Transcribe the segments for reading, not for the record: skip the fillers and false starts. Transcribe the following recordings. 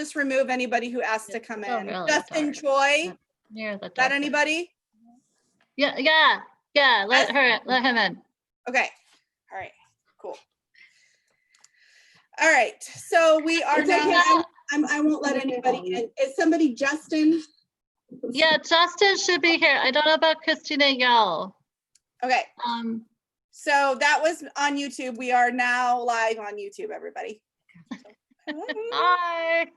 just remove anybody who asked to come in. Really Justin dark. Choi, Near the that door. anybody? Yeah, let him in. Okay, all right, cool. All right, so we are now, I won't let anybody in. Is somebody Justin? Yeah, Justin should be here. I don't know about Christina Yell. Okay, so that was on YouTube. We are now live on YouTube, everybody. Hi.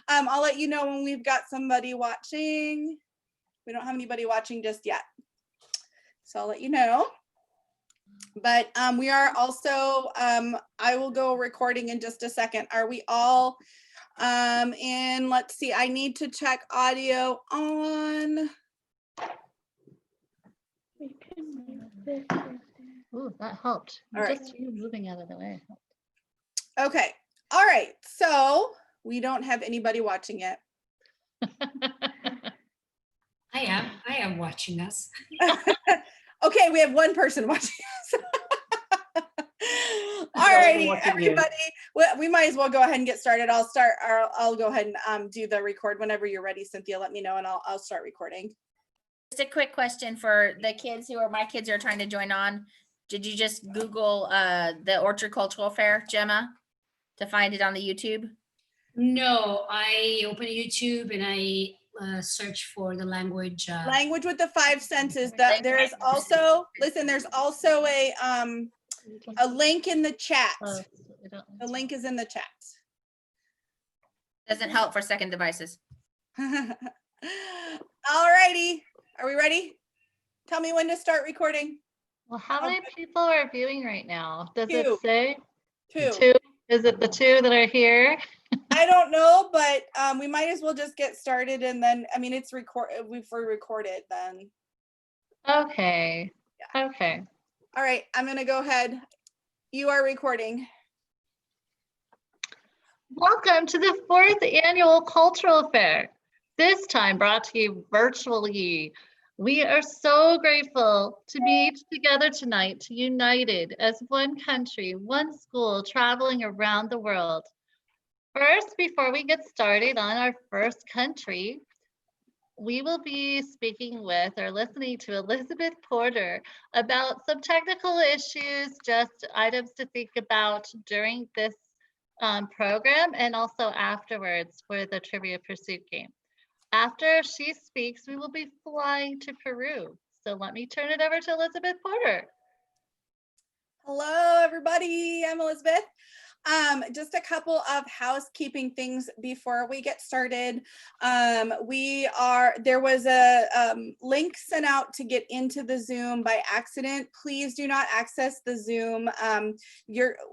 I'll let you know when we've got somebody watching. We don't have anybody watching just yet, so I'll let you know. But we are also, I will go recording in just a second. Are we all in? Let's see, I need to check audio on. Ooh, that helped. All right. Just you moving out of the way. Okay. All right. So we don't have anybody watching yet. I am watching us. Okay, we have one person watching us. All righty, everybody. Well, we might as well go ahead and get started. I'll go ahead and do the record whenever you're ready, Cynthia. Let me know and I'll start recording. Just a quick question for the kids my kids who are trying to join on. Did you just Google the Orchard Cultural Fair, Gemma, to find it on the YouTube? No, I open YouTube and I search for the language. Language with the 5 senses. There is also, listen, there's also a link in the chat. The link is in the chat. Doesn't help for second devices. All righty. Are we ready? Tell me when to start recording. Well, how many people are viewing right now? Does 2. it say? 2. 2? Is it the 2 that are here? I don't know, but we might as well just get started and then, I mean, it's we've recorded then. Okay. Yeah. Okay. All right, I'm gonna go ahead. You are recording. Welcome to the 4th annual Cultural Fair. This time brought to you virtually. We are so grateful to be together tonight, united as one country, one school, traveling around the world. First, before we get started on our first country, we will be speaking with or listening to Elizabeth Porter about some technical issues, just items to think about during this program and also afterwards for the Trivia Pursuit game. After she speaks, we will be flying to Peru. So let me turn it over to Elizabeth Porter. Hello, everybody. I'm Elizabeth. Just a couple of housekeeping things before we get started. There was a link sent out to get into the Zoom by accident. Please do not access the Zoom.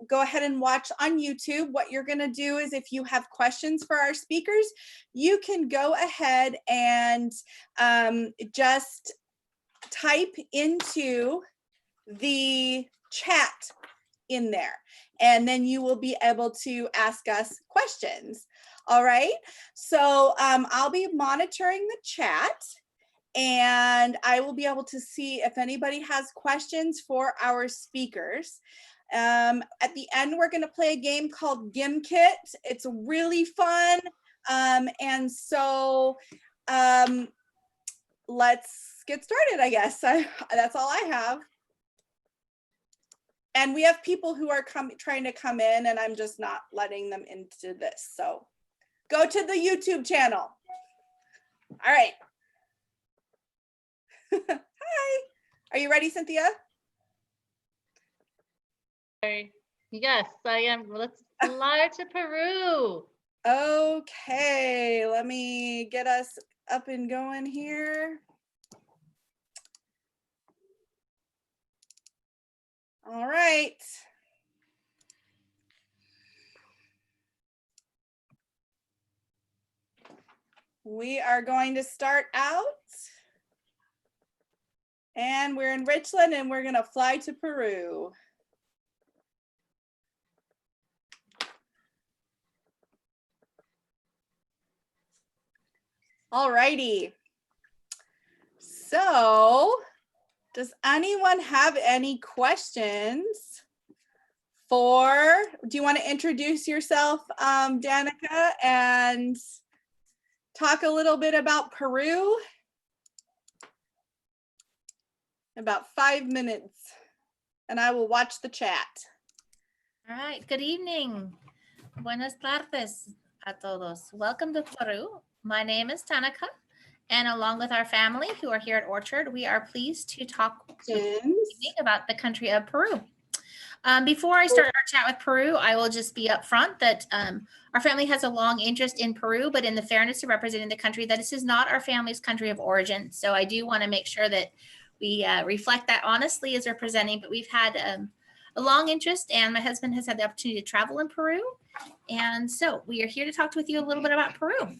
Go ahead and watch on YouTube. What you're gonna do is if you have questions for our speakers, you can go ahead and just type into the chat in there, and then you will be able to ask us questions. All right, so I'll be monitoring the chat and I will be able to see if anybody has questions for our speakers. At the end, we're going to play a game called Gimkit. It's really fun, and so let's get started, I guess. That's all I have. And we have people who are trying to come in and I'm just not letting them into this. So go to the YouTube channel. All right. Hi. Are you ready, Cynthia? Yes, I am. Let's fly to Peru. Okay, let me get us up and going here. All right. We are going to start out. And we're in Richland and we're going to fly to Peru. All righty. So, does anyone have any questions 4. Do you want to introduce yourself, Danica, and talk a little bit about Peru? About 5 minutes, and I will watch the chat. All right, good evening. Buenas tardes a todos. Welcome to Peru. My name is Tanika, and along with our family who are here at Orchard, we are pleased to talk about the country of Peru. Before I start our chat with Peru, I will just be upfront that our family has a long interest in Peru, but in the fairness of representing the country, that this is not our family's country of origin. So I do want to make sure that we reflect that honestly as we're presenting, but we've had a long interest, and my husband has had the opportunity to travel in Peru. And so we are here to talk with you a little bit about Peru.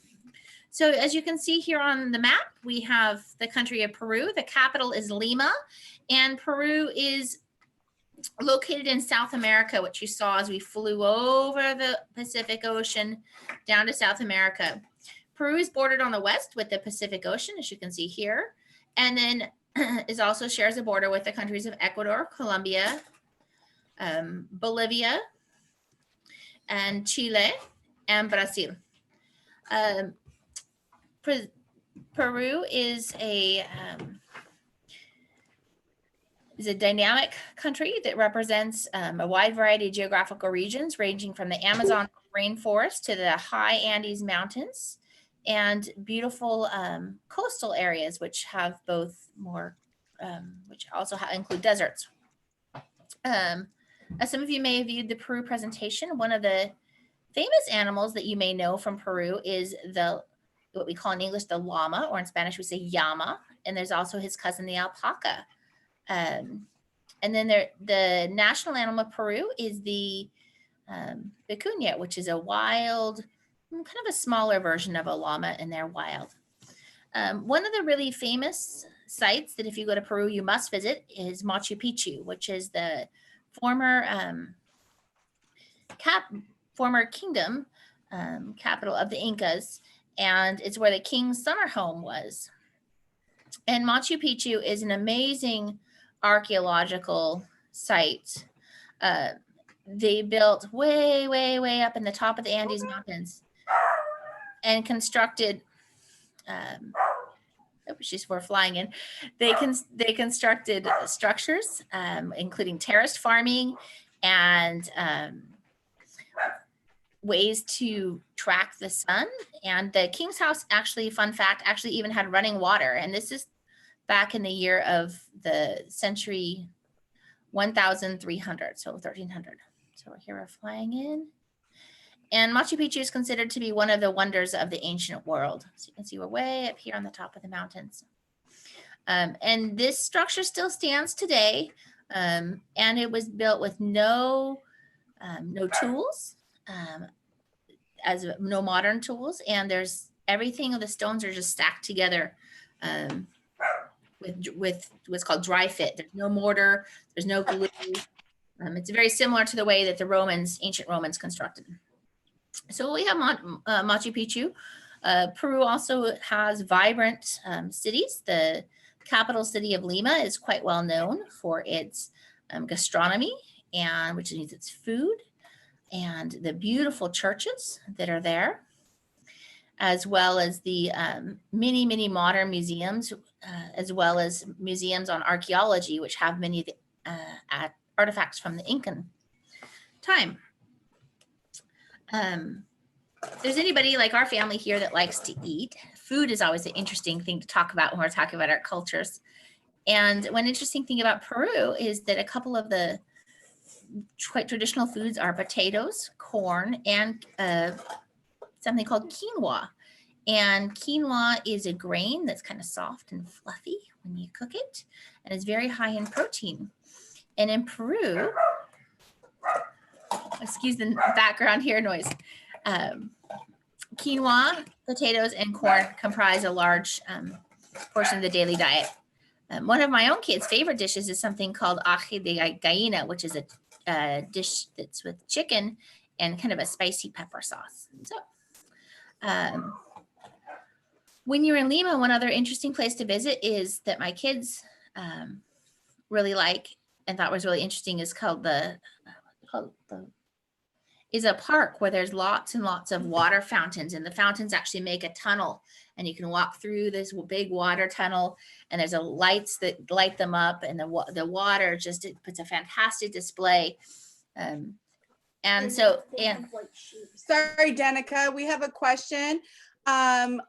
So as you can see here on the map, we have the country of Peru. The capital is Lima, and Peru is located in South America, which you saw as we flew over the Pacific Ocean down to South America. Peru is bordered on the west with the Pacific Ocean, as you can see here, and then is also shares a border with the countries of Ecuador, Colombia, Bolivia, and Chile, and Brazil. Peru is a dynamic country that represents a wide variety of geographical regions, ranging from the Amazon rainforest to the high Andes mountains, and beautiful coastal areas, which have both more, which also include deserts. As some of you may have viewed the Peru presentation, one of the famous animals that you may know from Peru is what we call in English the llama, or in Spanish we say llama, and there's also his cousin the alpaca. And then the national animal of Peru is the vicuña, which is a wild, kind of a smaller version of a llama, and they're wild. One of the really famous sites that if you go to Peru you must visit is Machu Picchu, which is the former kingdom capital of the Incas, and it's where the king's summer home was. And Machu Picchu is an amazing archaeological site. They built way, way, way up in the top of the Andes Mountains and constructed, we're flying in. They constructed structures, including terraced farming and ways to track the sun. And the king's house, actually, fun fact, actually even had running water. And this is back in the year of the century 1300, so 1300. So here we're flying in. And Machu Picchu is considered to be one of the wonders of the ancient world. So you can see we're way up here on the top of the mountains. And this structure still stands today. And it was built with no tools, no modern tools. And there's everything of the stones are just stacked together with what's called dry fit. There's no mortar, there's no glue. It's very similar to the way that the ancient Romans constructed. So we have Machu Picchu. Peru also has vibrant cities. The capital city of Lima is quite well known for its gastronomy, and which means its food, and the beautiful churches that are there, as well as the many, many modern museums, as well as museums on archaeology, which have many of the artifacts from the Incan time. If there's anybody like our family here that likes to eat, food is always an interesting thing to talk about when we're talking about our cultures. And one interesting thing about Peru is that a couple of the quite traditional foods are potatoes, corn, and something called quinoa. And quinoa is a grain that's kind of soft and fluffy when you cook it, and is very high in protein. And in Peru, excuse the background here noise, quinoa, potatoes, and corn comprise a large portion of the daily diet. One of my own kids' favorite dishes is something called Aji De Gallina, which is a dish that's with chicken and kind of a spicy pepper sauce. So when you're in Lima, one other interesting place to visit is that my kids really like and thought was really interesting is called the is a park where there's lots and lots of water fountains, and the fountains actually make a tunnel, and you can walk through this big water tunnel, and there's lights that light them up, and the water just, it puts a fantastic display. And so, and sorry, Danica, we have a question.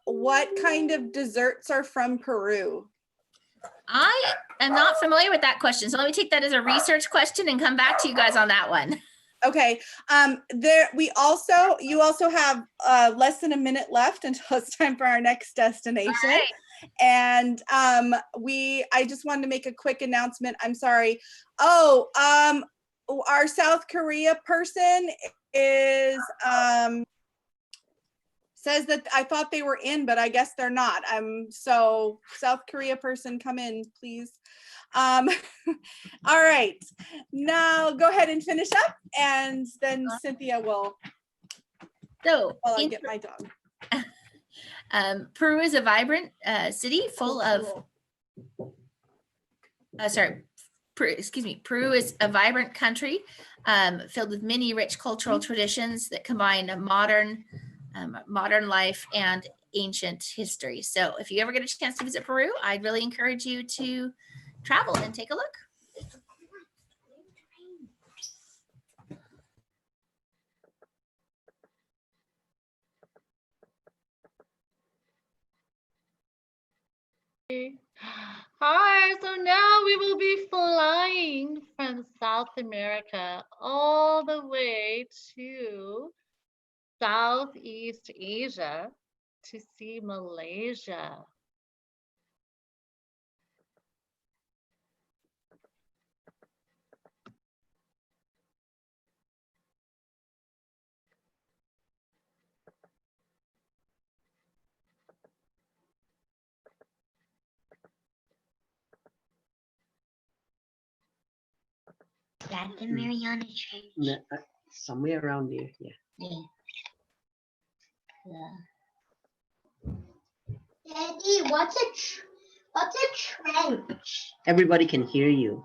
What kind of desserts are from Peru? I am not familiar with that question, so let me take that as a research question and come back to you guys on that one. Okay. You also have less than a minute left until it's time for our next destination. Right. And I just wanted to make a quick announcement. I'm sorry. Our South Korea person is says that I thought they were in, but I guess they're not. So South Korea person, come in, please. All right, now go ahead and finish up, and then Cynthia will, So while I get my dog. Peru is a vibrant city full of, Peru is a vibrant country filled with many rich cultural traditions that combine modern life and ancient history. So if you ever get a chance to visit Peru, I'd really encourage you to travel and take a look. Hi, so now we will be flying from South America all the way to Southeast Asia to see Malaysia. That the Mariana Trench. No, somewhere around there, yeah. Daddy, what's a trench? Everybody can hear you.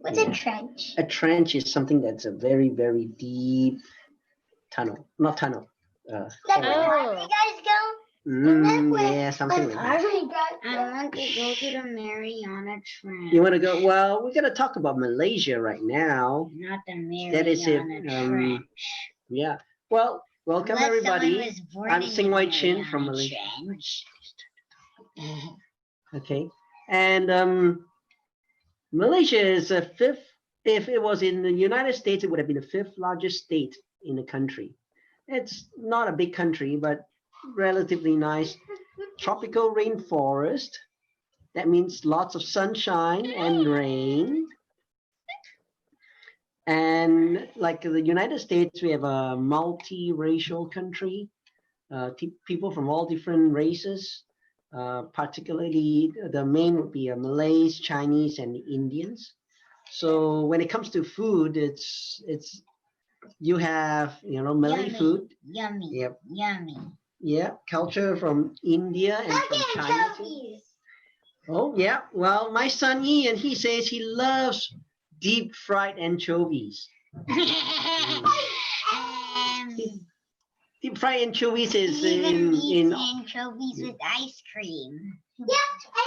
What's a trench? A trench is something that's a very, very deep tunnel. Not tunnel. That's Oh. where you guys go? Yeah, something like that. I want to go to the Mariana Trench. You want to go? Well, we're going to talk about Malaysia right now. Not the That is it. Mariana Trench. Yeah. Well, welcome Unless someone everybody. was born I'm in Sing the Wai Chin from Mariana Malaysia. Trench. Okay. And Malaysia is a fifth. If it was in the United States, it would have been the fifth largest state in the country. It's not a big country, but relatively nice. Tropical rainforest. That means lots of sunshine and rain. And like the United States, we have a multi-racial country. People from all different races. Particularly the main would be Malays, Chinese, and Indians. So when it comes to food, it's you have Malay Yummy. food. Yummy. Yep. Yummy. Yeah, culture from India and from China too. Oh yeah, well my son Ian, he says he loves deep fried anchovies. Deep fried anchovies is Even in anchovies with ice cream. Yeah, I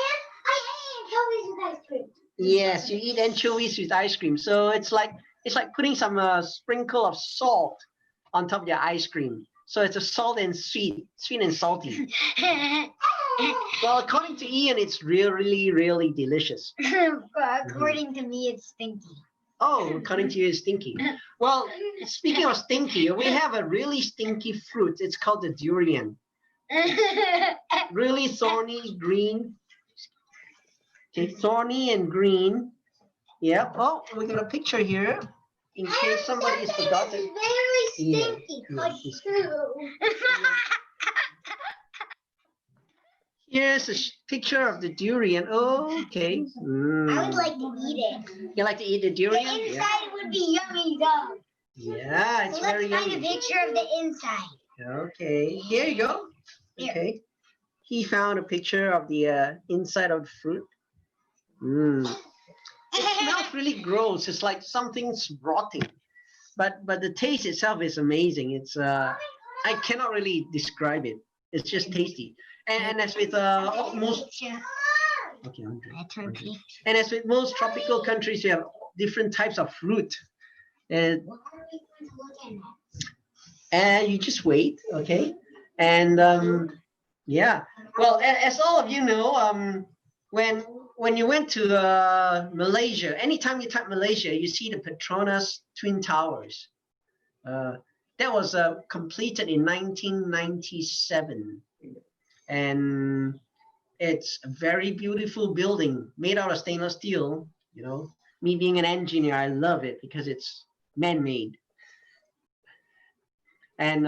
ate anchovies with ice cream. Yes, you eat anchovies with ice cream. So it's like putting some sprinkle of salt on top of your ice cream. So it's a salt and sweet and salty. Well, according to Ian, it's really, really delicious. According to me, it's stinky. Oh, according to you, it's stinky. Well, speaking of stinky, we have a really stinky fruit. It's called the durian. Really thorny, green. Okay, thorny and green. Yeah. Oh, we got a picture here. In case somebody has forgotten. It's very stinky. Here's a picture of the durian. Oh, okay. I would like to eat it. You like to eat the durian? The inside would be yummy though. Yeah, it's So very let's find yummy. a picture of the inside. Okay, here you go. Here. Okay. He found a picture of the inside of the fruit. it smells really gross. It's like something's rotting. But the taste itself is amazing. It's I cannot really describe it. It's just tasty. And as with most okay, Andre. And as with most tropical countries, you have different types of fruit. And you just wait, okay? And yeah, well, as all of you know, when you went to Malaysia, anytime you type Malaysia, you see the Petronas Twin Towers. That was completed in 1997. And it's a very beautiful building made out of stainless steel. You know, me being an engineer, I love it because it's man-made. And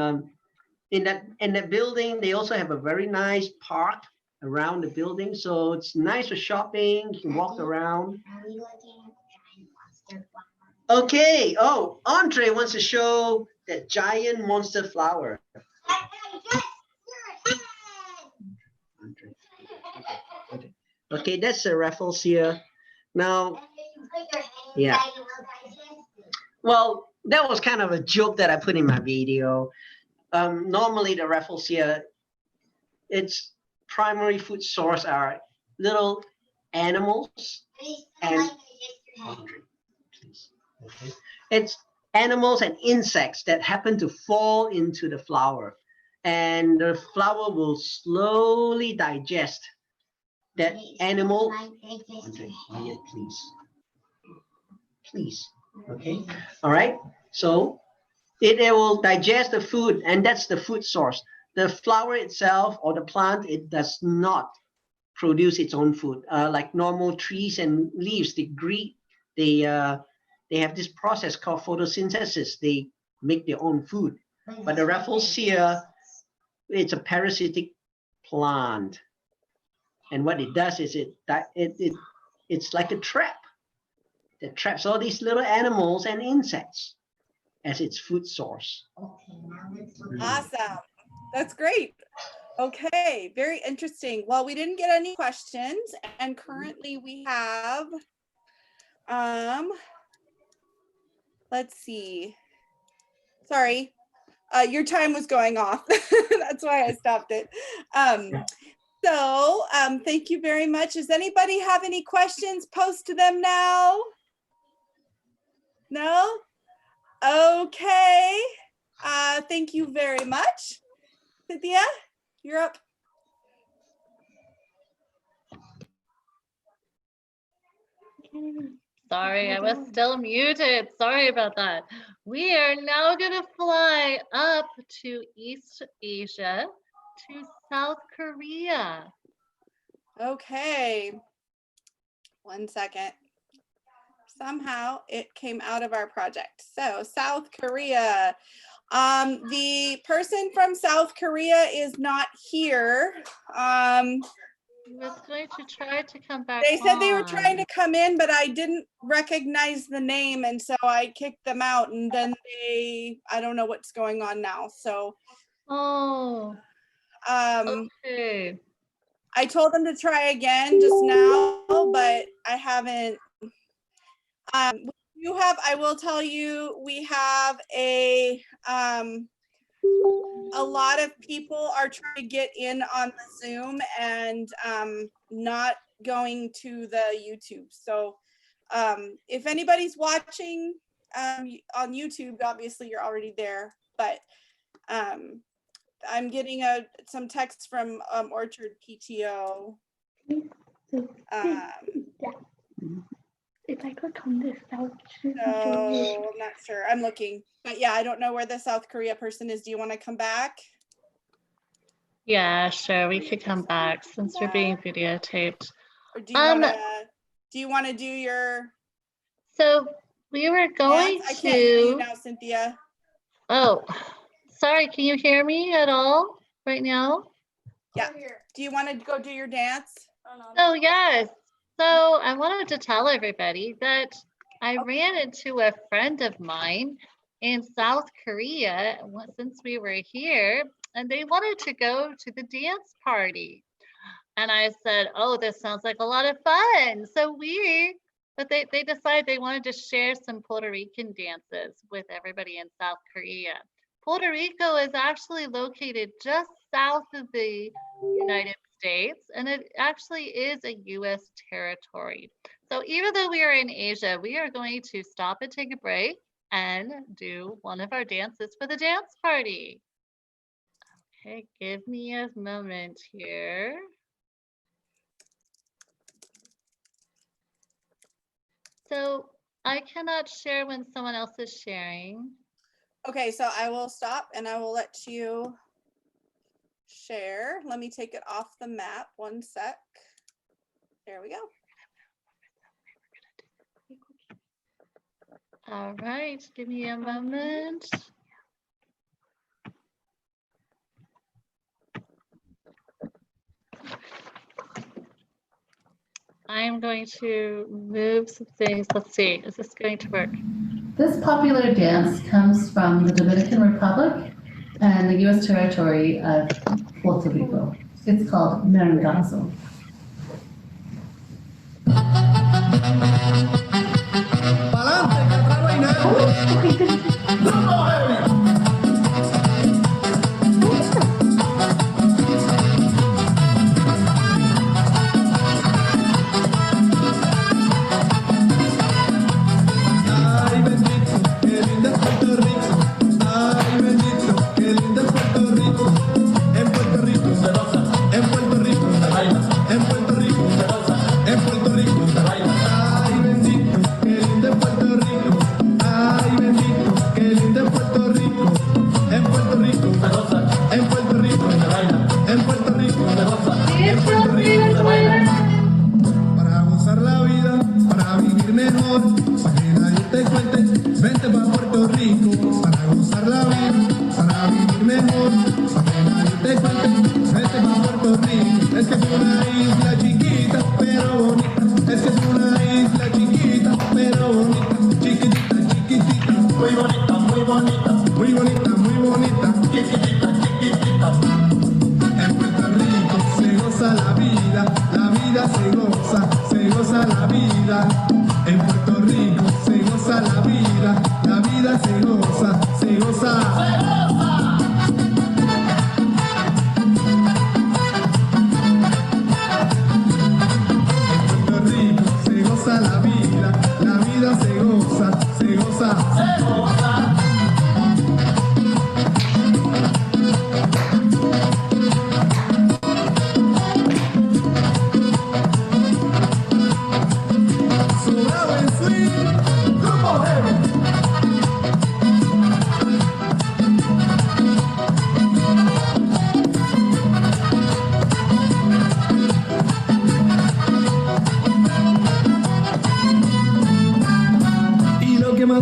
in that building, they also have a very nice park around the building, so it's nice for shopping. You can walk around. Okay. Oh, Andre wants to show that giant monster flower. Okay, that's a Raffles here. Now, yeah. Well, that was kind of a joke that I put in my video. Normally the Raffles here, its primary food source are little animals and okay. It's animals and insects that happen to fall into the flower, and the flower will slowly digest that animal. Andre, quiet, please. Okay. All right. So it will digest the food, and that's the food source. The flower itself or the plant, it does not produce its own food. Like normal trees and leaves, they have this process called photosynthesis. They make their own food. But the Rafflesia, it's a parasitic plant, and what it does is it's like a trap that traps all these little animals and insects as its food source. Awesome. That's great. Okay, very interesting. Well, we didn't get any questions, and currently we have, let's see. Sorry, your time was going off. That's why I stopped it. So thank you very much. Does anybody have any questions? Post them now. No? Okay. Thank you very much. Cynthia, you're up. Sorry, I was still muted. Sorry about that. We are now going to fly up to East Asia to South Korea. Okay. 1 second. Somehow it came out of our project. So South Korea. The person from South Korea is not here. I was going to try to come back. They said they were trying to come in, but I didn't recognize the name, and so I kicked them out, and then I don't know what's going on now. So okay. I told them to try again just now, but I haven't. I will tell you, we have a lot of people are trying to get in on the Zoom and not going to the YouTube. So if anybody's watching on YouTube, obviously you're already there, but I'm getting some texts from Orchard PTO. If I click on this, I'll choose. So I'm not sure. I'm looking. But yeah, I don't know where the South Korea person is. Do you want to come back? Yeah, sure. We could come back since we're being videotaped. Or do you want to do your So we were going I can't hear you to now, Cynthia. Oh, sorry, can you hear me at all right now? Yeah. Do you want to go do your dance? Oh, yes. So I wanted to tell everybody that I ran into a friend of mine in South Korea since we were here, and they wanted to go to the dance party. And I said, oh, this sounds like a lot of fun. So we but they decided they wanted to share some Puerto Rican dances with everybody in South Korea. Puerto Rico is actually located just south of the United States, and it actually is a US territory. So even though we are in Asia, we are going to stop and take a break and do one of our dances for the dance party. Okay, give me a moment here. So I cannot share when someone else is sharing. Okay, so I will stop and I will let you share. Let me take it off the map. One sec. There we go. All right, give me a moment. I'm going to move some things. Let's see, is this going to work? This popular dance comes from the Dominican Republic and the U.S. territory of Puerto Rico. It's called merengazo.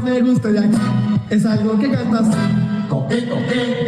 Me gusta de aquí es algo que canta así. Coque, coque.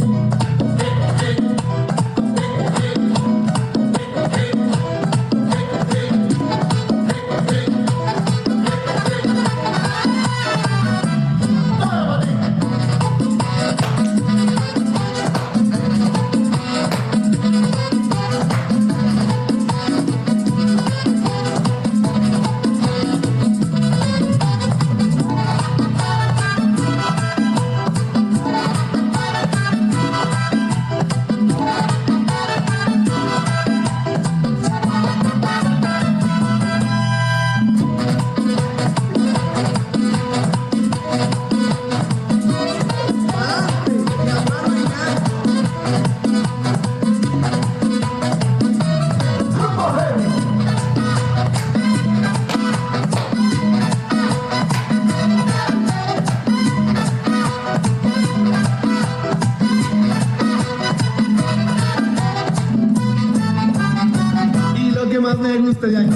Me gusta de aquí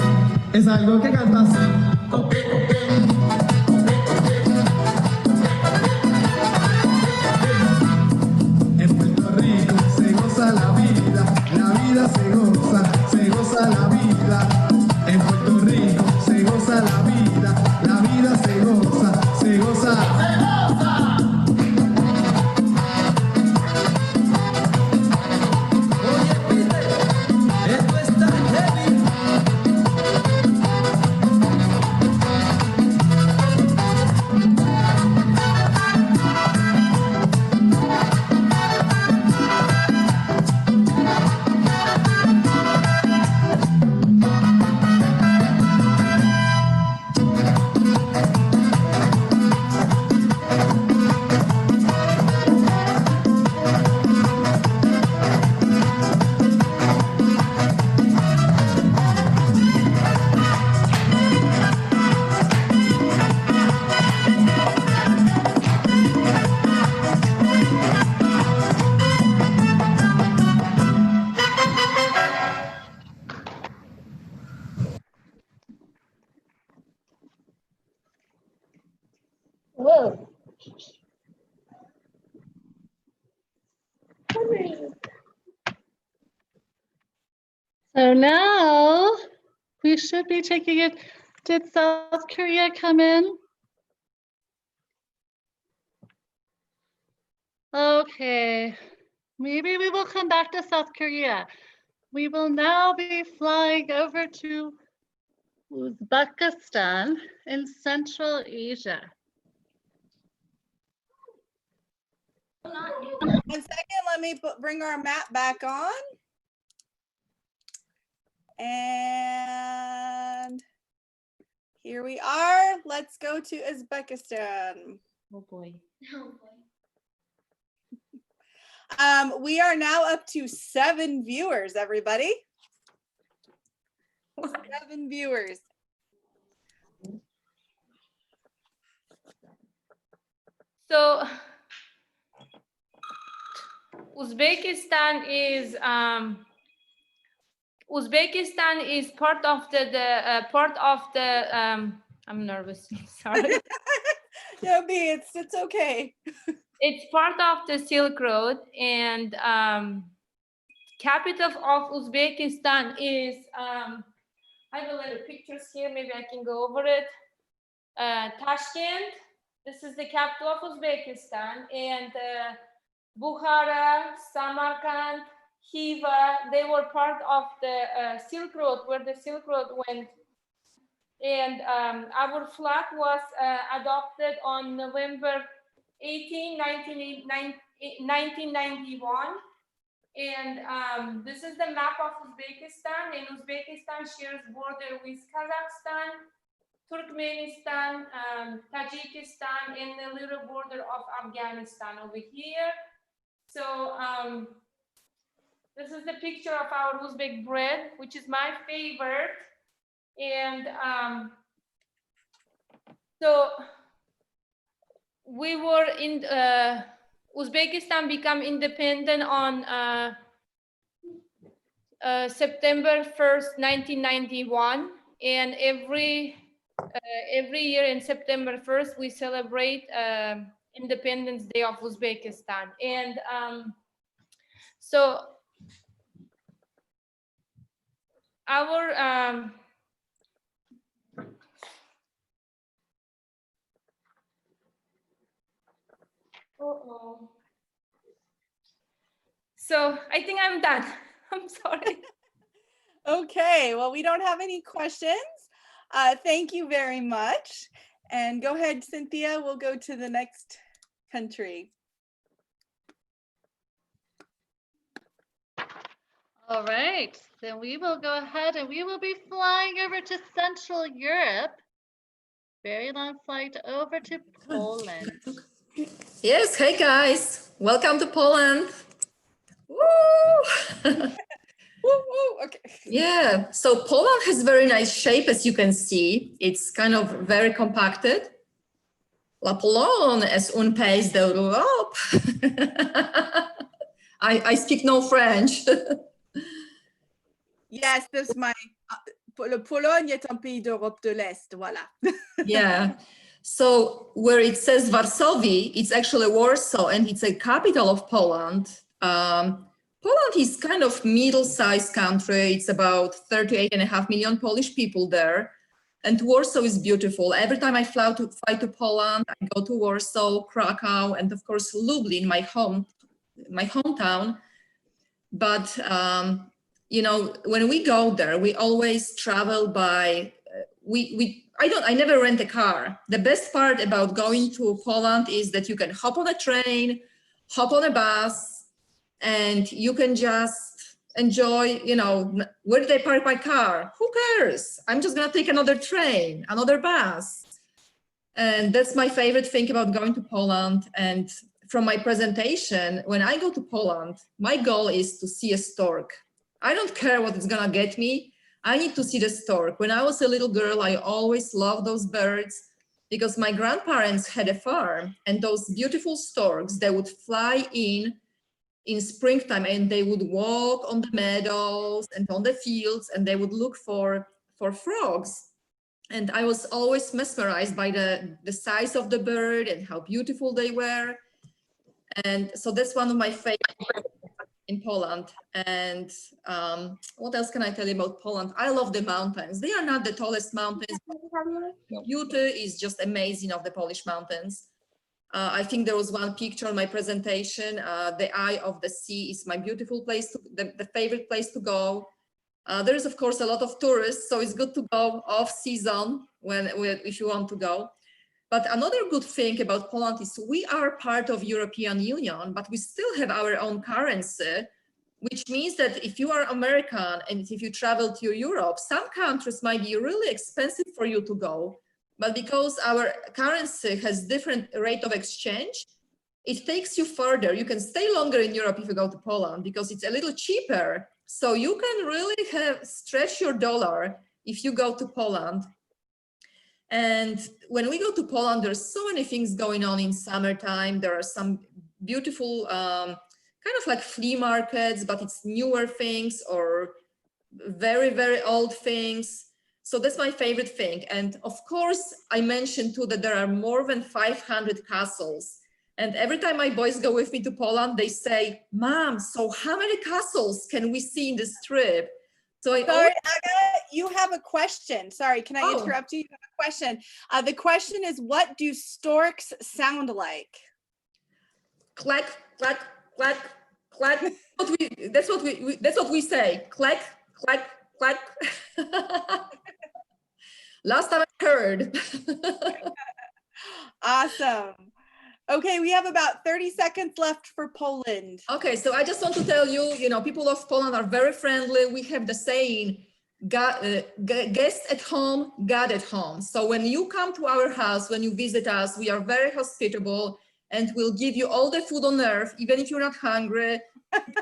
es algo que canta así. Coque, coque. En Puerto Rico se goza la vida se goza la vida. En Puerto Rico se goza la vida se goza, se goza. So now we should be taking it. Did South Korea come in? Okay, maybe we will come back to South Korea. We will now be flying over to Uzbekistan in Central Asia. 1 second, let me bring our map back on. And here we are. Let's go to Uzbekistan. Oh boy. We are now up to 7 viewers, everybody. 7 viewers. So Uzbekistan is part of the I'm nervous. Sorry. No, B, it's okay. It's part of the Silk Road, and capital of Uzbekistan is I have a little pictures here. Maybe I can go over it. Tashkent. This is the capital of Uzbekistan, and Bukhara, Samarkand, Khiva, they were part of the Silk Road, where the Silk Road went. And our flag was adopted on November 18, 1991. And this is the map of Uzbekistan. And Uzbekistan shares border with Kazakhstan, Turkmenistan, Tajikistan, and the little border of Afghanistan over here. So this is the picture of our Uzbek bread, which is my favorite. And so we were in Uzbekistan become independent on September 1st, 1991, and every year in September 1st we celebrate Independence Day of Uzbekistan. And so our so I think I'm done. I'm sorry. Okay, well, we don't have any questions. Thank you very much. And go ahead, Cynthia, we'll go to the next country. All right, then we will go ahead and we will be flying over to Central Europe. Very long flight over to Poland. Yes, hey guys, welcome to Poland. Woo! Woo, woo, okay. Yeah, so Poland has very nice shape, as you can see. It's kind of very compacted. La Pologne est un pays d'Europe. I speak no French. Yes, that's my, le Pologne est un pays d'Europe de l'Est, voilà. Yeah, so where it says Varsovie, it's actually Warsaw, and it's a capital of Poland. Poland is kind of middle-sized country. It's about 38.5 million Polish people there. And Warsaw is beautiful. Every time I fly to Poland, I go to Warsaw, Krakow, and of course Lublin, my hometown. But you know, when we go there, we always travel by. I never rent a car. The best part about going to Poland is that you can hop on a train, hop on a bus, and you can just enjoy, you know, where did I park my car? Who cares? I'm just gonna take another train, another bus. And that's my favorite thing about going to Poland. And from my presentation, when I go to Poland, my goal is to see a stork. I don't care what it's gonna get me. I need to see the stork. When I was a little girl, I always loved those birds because my grandparents had a farm, and those beautiful storks, they would fly in springtime, and they would walk on the meadows and on the fields, and they would look for frogs. And I was always mesmerized by the size of the bird and how beautiful they were. And so that's one of my favorite. in Poland. And what else can I tell you about Poland? I love the mountains. They are not the tallest mountains. The beauty is just amazing of the Polish mountains. I think there was one picture on my presentation. The Eye of the Sea is my beautiful place, the favorite place to go. There is, of course, a lot of tourists, so it's good to go off season if you want to go. But another good thing about Poland is we are part of European Union, but we still have our own currency, which means that if you are American and if you travel to Europe, some countries might be really expensive for you to go. But because our currency has different rate of exchange, it takes you further. You can stay longer in Europe if you go to Poland because it's a little cheaper. So you can really stretch your dollar if you go to Poland. And when we go to Poland, there's so many things going on in summertime. There are some beautiful kind of like flea markets, but it's newer things or very, very old things. So that's my favorite thing. And of course, I mentioned too that there are more than 500 castles. And every time my boys go with me to Poland, they say, Mom, so how many castles can we see in this trip? So Sorry, Aga, you have a question. Sorry, can I interrupt you? You have a question. The question is, what do storks sound like? Clack, clack, clack, clack. That's what we say. Clack, clack, clack. Last time I heard. Awesome. Okay, we have about 30 seconds left for Poland. Okay, so I just want to tell you, people of Poland are very friendly. We have the saying, guest at home, God at home. So when you come to our house, when you visit us, we are very hospitable and we'll give you all the food on earth, even if you're not hungry,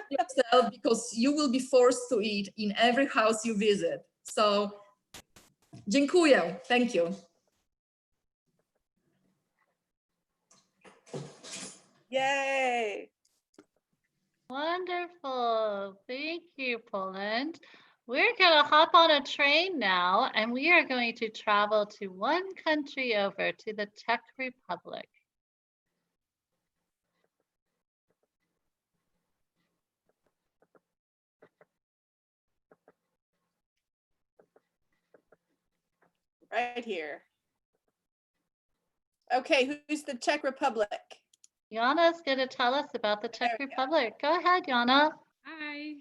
yourself, because you will be forced to eat in every house you visit. So, dziękuję. Thank you. Yay. Wonderful. Thank you, Poland. We're going to hop on a train now, and we are going to travel to one country over, to the Czech Republic. Right here. Okay, who's the Czech Republic? Jana's going to tell us about the Czech Republic. Go ahead, Jana. Hi.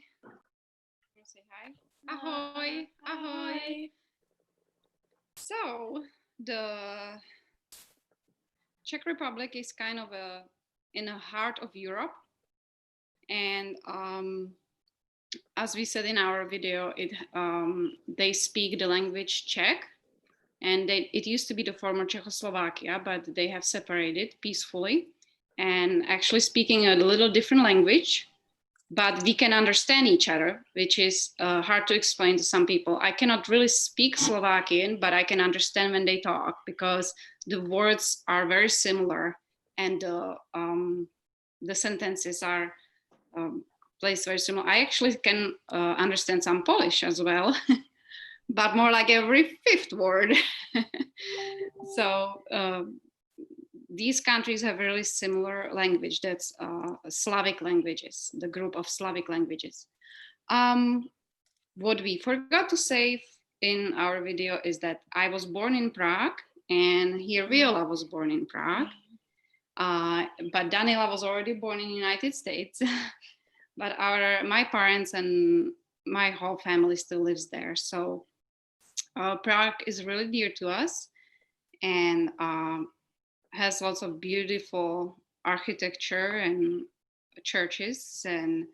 Say hi. Ahoy. Ahoy. So the Czech Republic is kind of in the heart of Europe. And as we said in our video, they speak the language Czech. And it used to be the former Czechoslovakia, but they have separated peacefully and actually speaking a little different language, but we can understand each other, which is hard to explain to some people. I cannot really speak Slovakian, but I can understand when they talk because the words are very similar and the sentences are placed very similar. I actually can understand some Polish as well. But more like every fifth word. So these countries have really similar language. That's Slavic languages, the group of Slavic languages. What we forgot to say in our video is that I was born in Prague and here Viola was born in Prague. But Daniela was already born in the United States. But my parents and my whole family still lives there. So Prague is really dear to us and has lots of beautiful architecture and churches and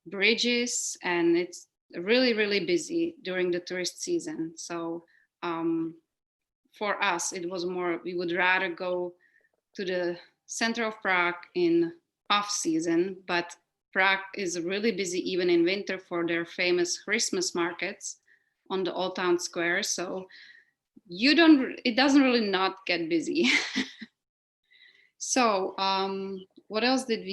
bridges, and it's really, really busy during the tourist season. So for us, it was more, we would rather go to the center of Prague in off season, but Prague is really busy even in winter for their famous Christmas markets on the Old Town Square. So it doesn't really not get busy. So what else did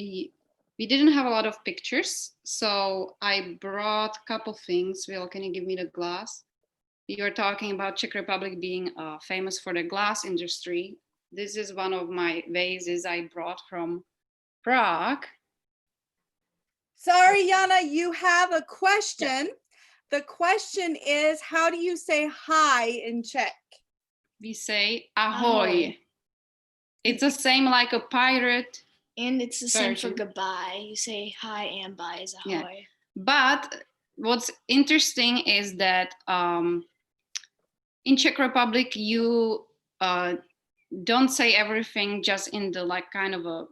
we didn't have a lot of pictures. So I brought a couple things. Will, can you give me the glass? You were talking about Czech Republic being famous for the glass industry. This is one of my vases I brought from Prague. Sorry, Yana, you have a question. The question is, how do you say hi in Czech? We say ahoy. It's the same like a pirate. And it's the same for version. goodbye. You say hi and bye is ahoy. Yeah. But what's interesting is that in Czech Republic, you don't say everything just in the like kind of a,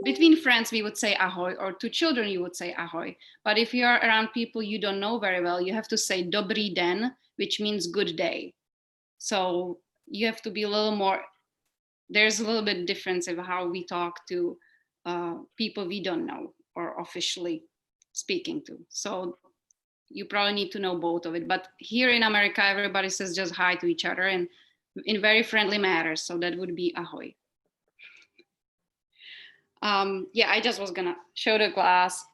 between friends, we would say ahoy, or to children, you would say ahoy. But if you're around people you don't know very well, you have to say dobrý den, which means good day. So you have to be a little more, there's a little bit difference of how we talk to people we don't know or officially speaking to. So you probably need to know both of it. But here in America, everybody says just hi to each other and in very friendly manner. So that would be ahoy. Yeah, I just was gonna show the glass.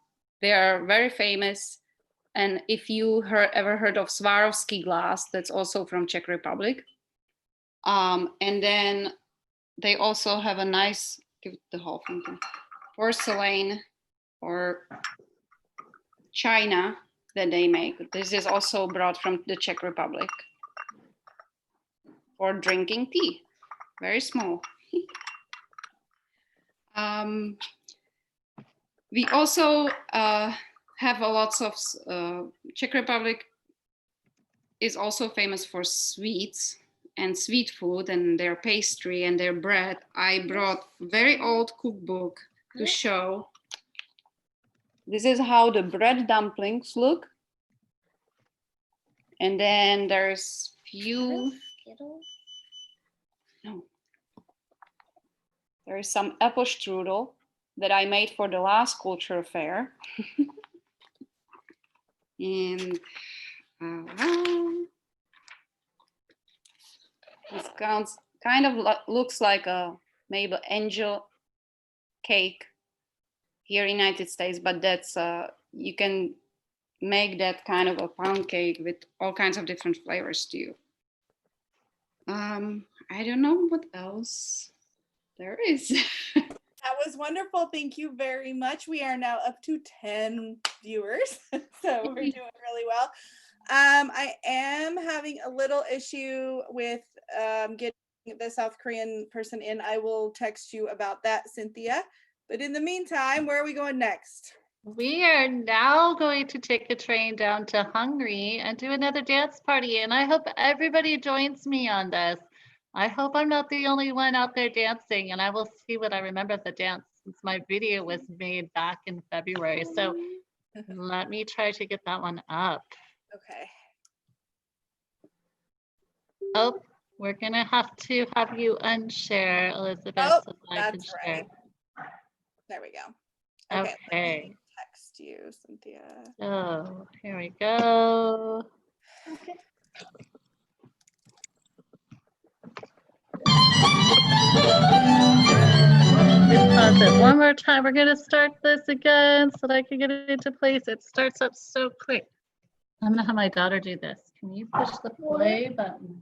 They are very famous. And if you ever heard of Swarovski glass, that's also from Czech Republic. And then they also have a nice, give the whole thing, porcelain or china that they make. This is also brought from the Czech Republic for drinking tea, very small. We also have a lots of, Czech Republic is also famous for sweets and sweet food and their pastry and their bread. I brought very old cookbook to show. This is how the bread dumplings look. And then there's few, no. There is some apple strudel that I made for the last culture fair. And this kind of looks like a maybe angel cake here in the United States, but that's you can make that kind of a pound cake with all kinds of different flavors too. I don't know what else there is. That was wonderful. Thank you very much. We are now up to 10 viewers, so we're doing really well. I am having a little issue with getting the South Korean person in. I will text you about that, Cynthia. But in the meantime, where are we going next? We are now going to take a train down to Hungary and do another dance party. And I hope everybody joins me on this. I hope I'm not the only one out there dancing, and I will see what I remember of the dance since my video was made back in February. So let me try to get that one up. Okay. Oh, we're gonna have to have you unshare, Elizabeth, Oh, so I can that's share. right. There we go. Okay. Okay. Let me text you, Cynthia. So here we go. Okay. Just pause it one more time. We're gonna start this again so that I can get it into place. It starts up so quick. I'm gonna have my daughter do this. Can you push the play button?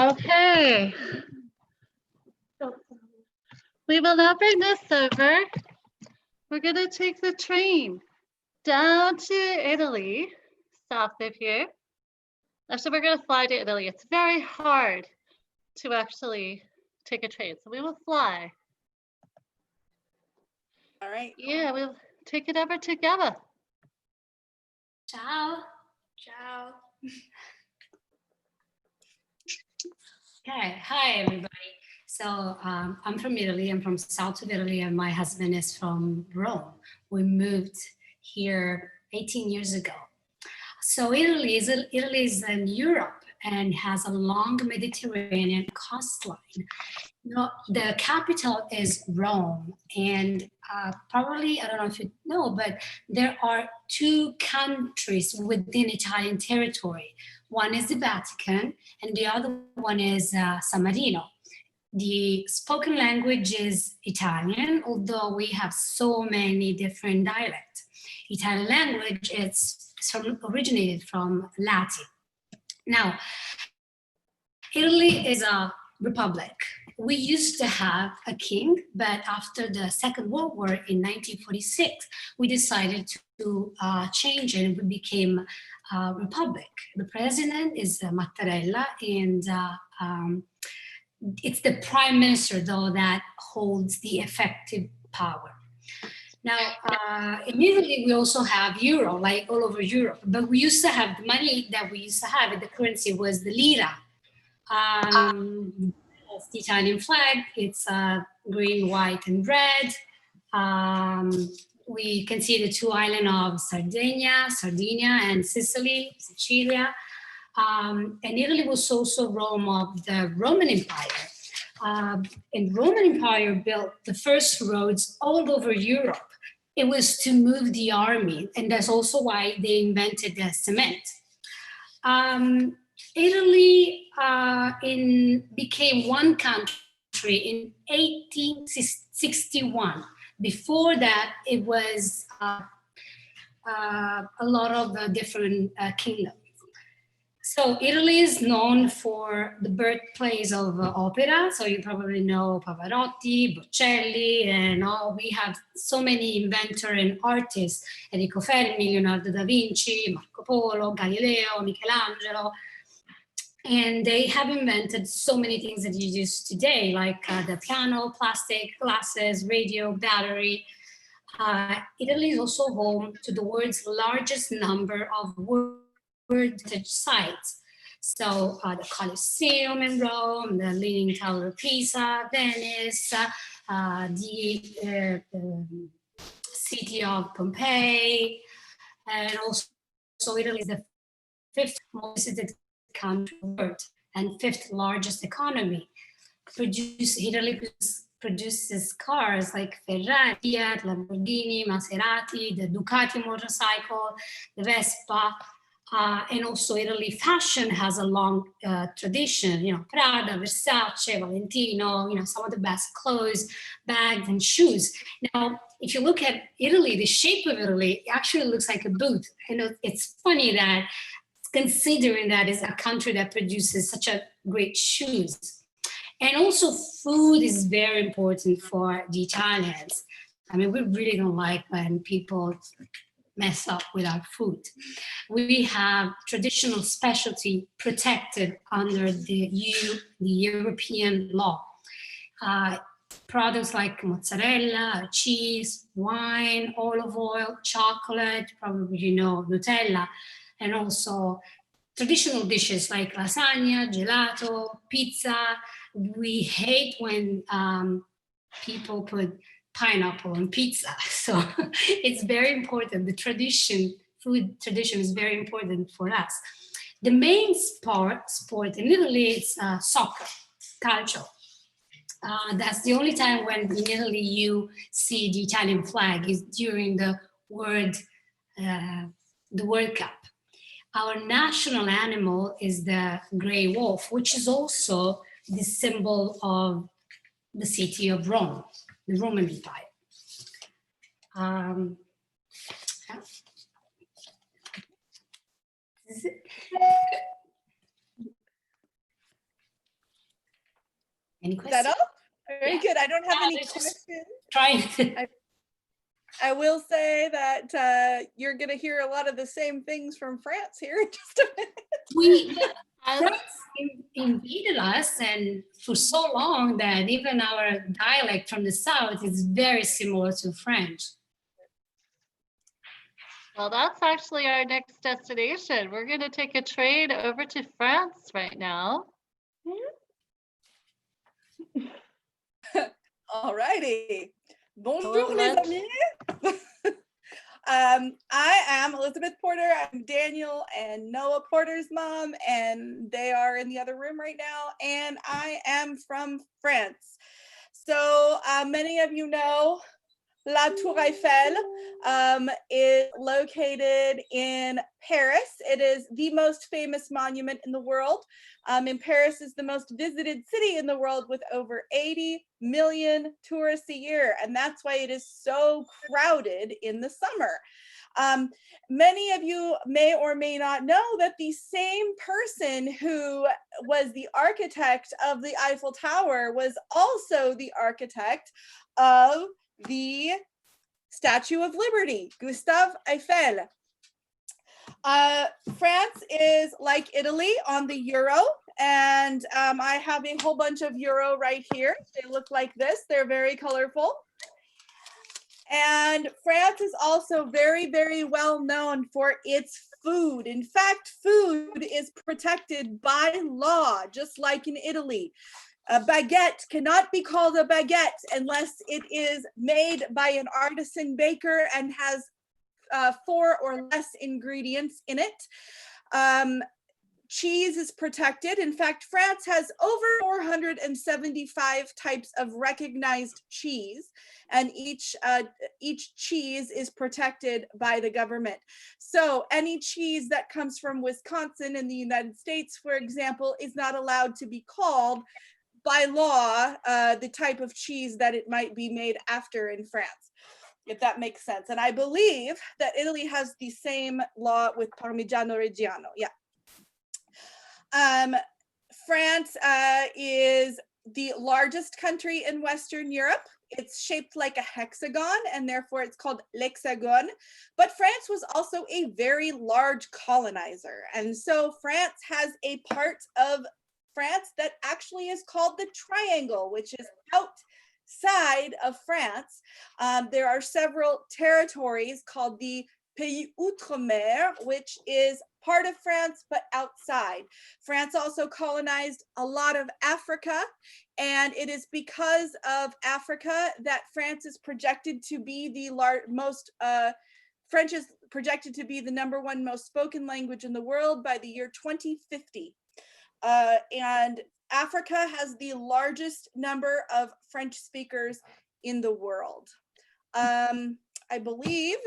Okay. We will now bring this over. We're going to take the train down to Italy, south of here. Actually, we're going to fly to Italy. It's very hard to actually take a train, so we will fly. All right. Yeah, we'll take it over together. Ciao. Ciao. Okay, hi everybody. So I'm from Italy. I'm from south of Italy, and my husband is from Rome. We moved here 18 years ago. So Italy is in Europe and has a long Mediterranean coastline. You know, the capital is Rome, and probably, I don't know if you know, but there are two countries within Italian territory. One is the Vatican, and the other one is San Marino. The spoken language is Italian, although we have so many different dialects. Italian language originated from Latin. Now, Italy is a republic. We used to have a king, but after the Second World War in 1946, we decided to change it and we became a republic. The president is Mattarella, and it's the prime minister, though, that holds the effective power. Now, in Italy, we also have euro, like all over Europe, but we used to have the money that we used to have, the currency was the lira. It's the Italian flag, it's green, white, and red. We can see the two islands of Sardinia and Sicilia. And Italy was also Rome of the Roman Empire. And Roman Empire built the first roads all over Europe. It was to move the army, and that's also why they invented the cement. Italy became one country in 1861. Before that, it was a lot of different kingdoms. So Italy is known for the birthplace of opera. So you probably know Pavarotti, Bocelli, and all. We have so many inventors and artists: Enrico Fermi, Leonardo da Vinci, Marco Polo, Galileo, Michelangelo. And they have invented so many things that you use today, like the piano, plastic, glasses, radio, battery. Italy is also home to the world's largest number of world heritage sites. So the Colosseum in Rome, the Leaning Tower of Pisa, Venice, the city of Pompeii, and also Italy is the 5th most visited country in the world and 5th largest economy. Italy produces cars like Ferrari, Fiat, Lamborghini, Maserati, the Ducati motorcycle, the Vespa, and also Italy fashion has a long tradition, you know, Prada, Versace, Valentino, you know, some of the best clothes, bags, and shoes. Now, if you look at Italy, the shape of Italy actually looks like a boot. And it's funny that, considering that it's a country that produces such a great shoes. And also food is very important for the Italians. I mean, we really don't like when people mess up with our food. We have traditional specialty protected under the European law. Products like mozzarella, cheese, wine, olive oil, chocolate, probably you know Nutella, and also traditional dishes like lasagna, gelato, pizza. We hate when people put pineapple on pizza. So it's very important. The food tradition is very important for us. The main sport in Italy is soccer, calcio. That's the only time when in Italy you see the Italian flag is during the World Cup. Our national animal is the gray wolf, which is also the symbol of the city of Rome, the Roman Empire. Any Is questions? that all? Very Yeah. good. I don't have any Let's just questions. try. I will say that you're going to hear a lot of the same things from France here in just a minute. France invaded us, and for so long that even our dialect from the south is very similar to French. Well, that's actually our next destination. We're going to take a train over to France right now. All righty. Bonjour, Oh, les let's- amis. I am Elizabeth Porter. I'm Daniel and Noah Porter's mom, and they are in the other room right now. And I am from France. So many of you know La Tour Eiffel is located in Paris. It is the most famous monument in the world. And Paris is the most visited city in the world with over 80 million tourists a year. And that's why it is so crowded in the summer. Many of you may or may not know that the same person who was the architect of the Eiffel Tower was also the architect of the Statue of Liberty, Gustave Eiffel. France is like Italy on the euro, and I have a whole bunch of euro right here. They look like this. They're very colorful. And France is also very, very well known for its food. In fact, food is protected by law, just like in Italy. A baguette cannot be called a baguette unless it is made by an artisan baker and has 4 or less ingredients in it. Cheese is protected. In fact, France has over 475 types of recognized cheese, and each cheese is protected by the government. So any cheese that comes from Wisconsin in the United States, for example, is not allowed to be called by law the type of cheese that it might be made after in France, if that makes sense. And I believe that Italy has the same law with Parmigiano Reggiano. Yeah. France is the largest country in Western Europe. It's shaped like a hexagon, and therefore it's called l'Hexagone. But France was also a very large colonizer. And so France has a part of France that actually is called the Triangle, which is outside of France. There are several territories called the Pays Outre-mer, which is part of France, but outside. France also colonized a lot of Africa, and it is because of Africa that France is projected to be the French is projected to be the #1 most spoken language in the world by the year 2050. And Africa has the largest number of French speakers in the world. I believe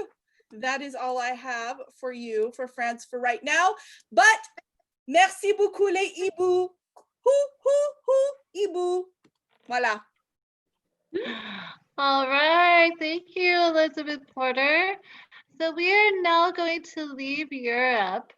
that is all I have for you for France for right now. But merci beaucoup les hibou. Hibou. Voilà. All right, thank you, Elizabeth Porter. So we are now going to leave Europe,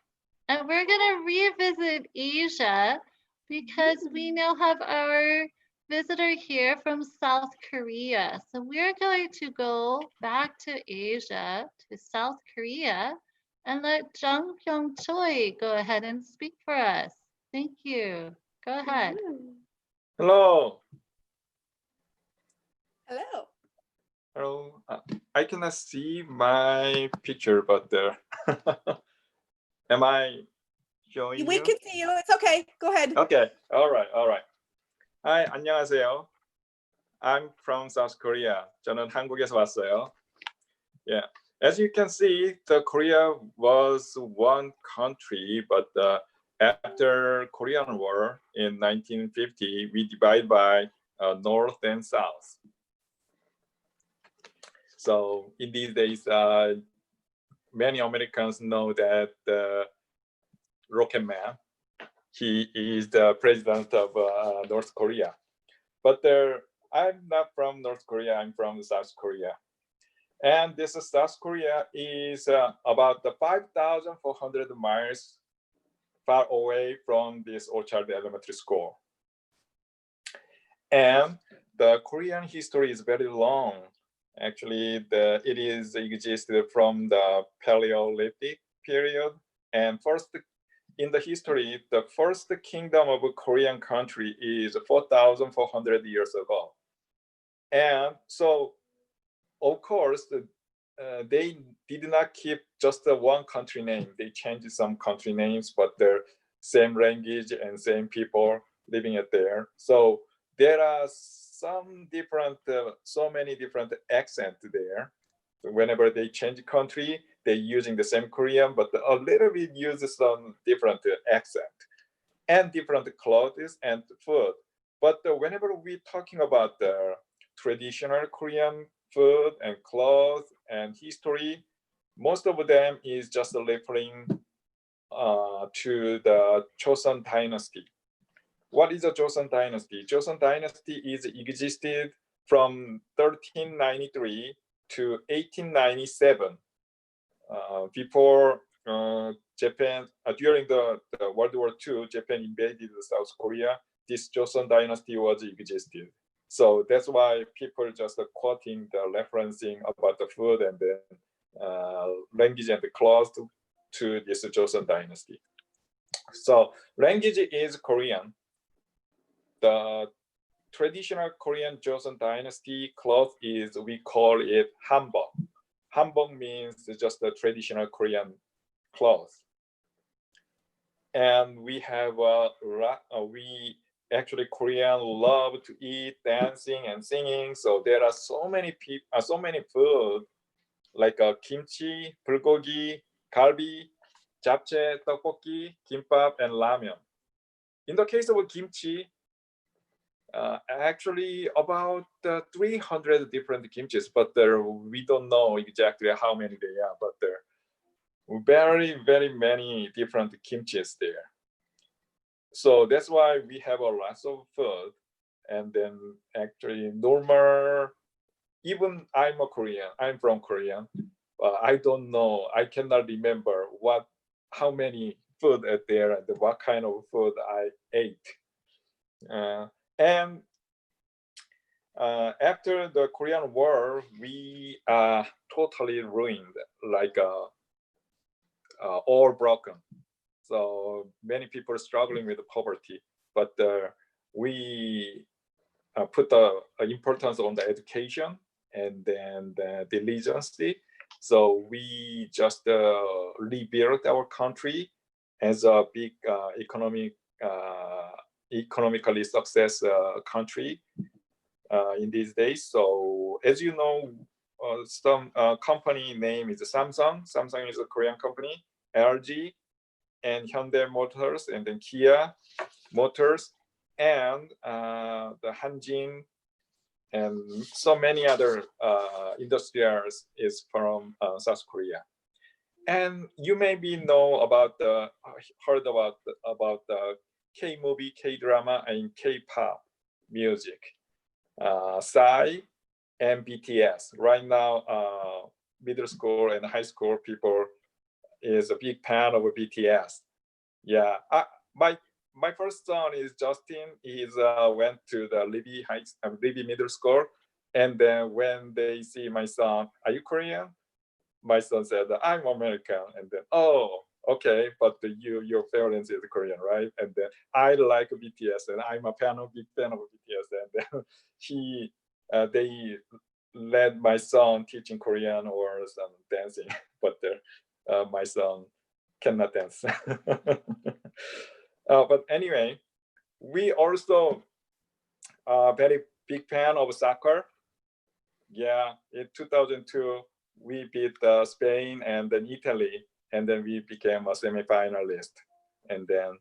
and we're going to revisit Asia because we now have our visitor here from South Korea. So we're going to go back to Asia, to South Korea, and let Jung Kyung Choi go ahead and speak for us. Thank you. Go ahead. Hello. Hello. Hello. I cannot see my picture, but am I showing We you? can see you. It's okay. Go ahead. Okay. All right. All right. Hi, 안녕하세요. I'm from South Korea. 저는 한국에서 왔어요. Yeah. As you can see, the Korea was one country, but after Korean War in 1950, we divided by North and South. So in these days, many Americans know that Rocket Man, he is the president of North Korea. But I'm not from North Korea, I'm from South Korea. And this South Korea is about 5,400 miles far away from this Orchard Elementary School. And the Korean history is very long. Actually, it is existed from the Paleolithic period. And first, in the history, the first kingdom of a Korean country is 4,400 years ago. And so, of course, they did not keep just one country name. They changed some country names, but they're same language and same people living it there. So there are some different, so many different accents there. So whenever they change country, they're using the same Korean, but a little bit uses some different accent and different clothes and food. But whenever we're talking about the traditional Korean food and clothes and history, most of them is just referring to the Joseon dynasty. What is the Joseon dynasty? Joseon dynasty is existed from 1393 to 1897. Before Japan, during the World War II, Japan invaded South Korea. This Joseon dynasty was existed. So that's why people just quoting the referencing about the food and the language and the clothes to this Joseon dynasty. So language is Korean. The traditional Korean Joseon dynasty cloth is, we call it hanbok. Hanbok means just the traditional Korean cloth. And we have actually Korean love to eat, dancing and singing. So there are so many people, so many food like kimchi, bulgogi, galbi, japchae, tteokbokki, kimbap, and ramen. In the case of kimchi, actually about 300 different kimchis, but we don't know exactly how many they are, but there are very, very many different kimchis there. So that's why we have a lot of food. And then actually normal, even I'm a Korean, I'm from Korea. I don't know, I cannot remember how many food are there and what kind of food I ate. And after the Korean War, we are totally ruined, like all broken. So many people are struggling with poverty, but we put the importance on the education and then the diligence. So we just rebuilt our country as a big economically success country in these days. So as you know, some company name is Samsung. Samsung is a Korean company, LG, and Hyundai Motors, and then Kia Motors, and the Hanjin, and so many other industrials is from South Korea. And you maybe know about heard about the K-movie, K-drama, and K-pop music, Psy and BTS. Right now, middle school and high school people is a big fan of BTS. Yeah, my first son is Justin. He's went to the Libby Middle School, and then when they see my son, are you Korean? My son said, I'm American, and then okay, but your parents is Korean, right? And then I like BTS, and I'm a big fan of BTS, and then they let my son teaching Korean or some dancing, but my son cannot dance. But anyway, we also are very big fan of soccer. Yeah, in 2002, we beat Spain and then Italy, and then we became a semi-finalist. And then,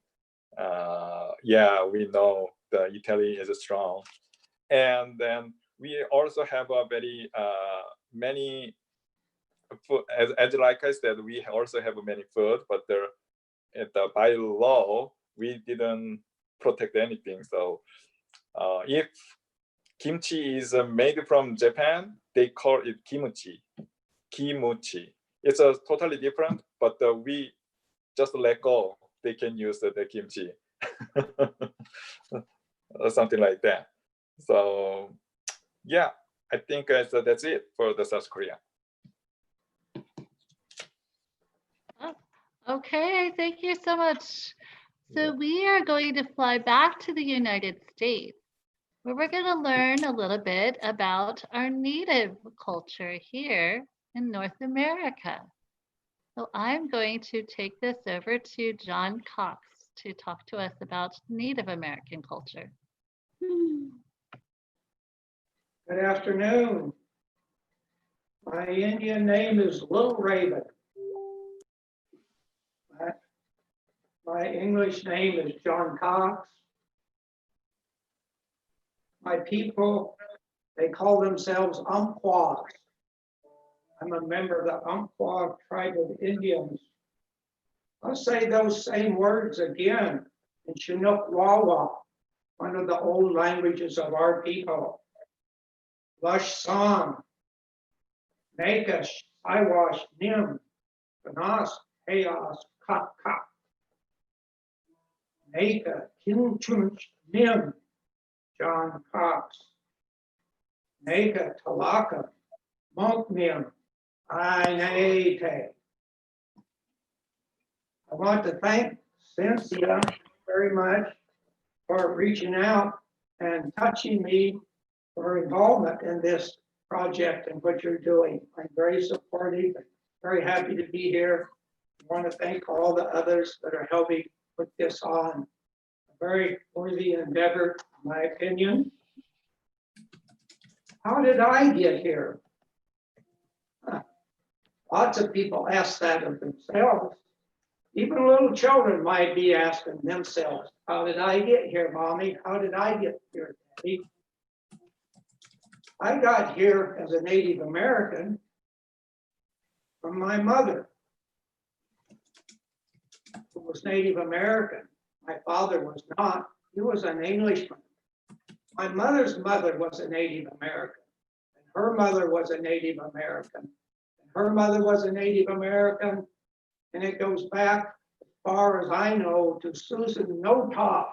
yeah, we know that Italy is strong. And then we also have a very many food, as like I said, we also have many food, but by law, we didn't protect anything. So if kimchi is made from Japan, they call it kimchi. Kimuchi. It's a totally different, but we just let go. They can use the kimchi, or something like that. So yeah, I think so that's it for the South Korea. Okay, thank you so much. So we are going to fly back to the United States, where we're going to learn a little bit about our native culture here in North America. So I'm going to take this over to John Cox to talk to us about Native American culture. Good afternoon. My Indian name is Little Raven. My English name is John Cox. My people, they call themselves Umpqua. I'm a member of the Umpqua tribe of Indians. I'll say those same words again in Chinook Wawa, one of the old languages of our people. Lush Song, Nakash, Iwash, Nim, Panas, Hayas, Kak Kak. Naka, Kim Chunch, Nim, John Cox. Naka, Talaka, Monk Nim, Ainate. I want to thank Cynthia very much for reaching out and touching me for her involvement in this project and what you're doing. I'm very supportive, very happy to be here. I want to thank all the others that are helping put this on. A very worthy endeavor, in my opinion. How did I get here? Lots of people ask that of themselves. Even little children might be asking themselves, how did I get here, Mommy? How did I get here, Daddy? I got here as a Native American from my mother, who was Native American. My father was not. He was an Englishman. My mother's mother was a Native American, and her mother was a Native American, and her mother was a Native American, and it goes back as far as I know to Susan Notop,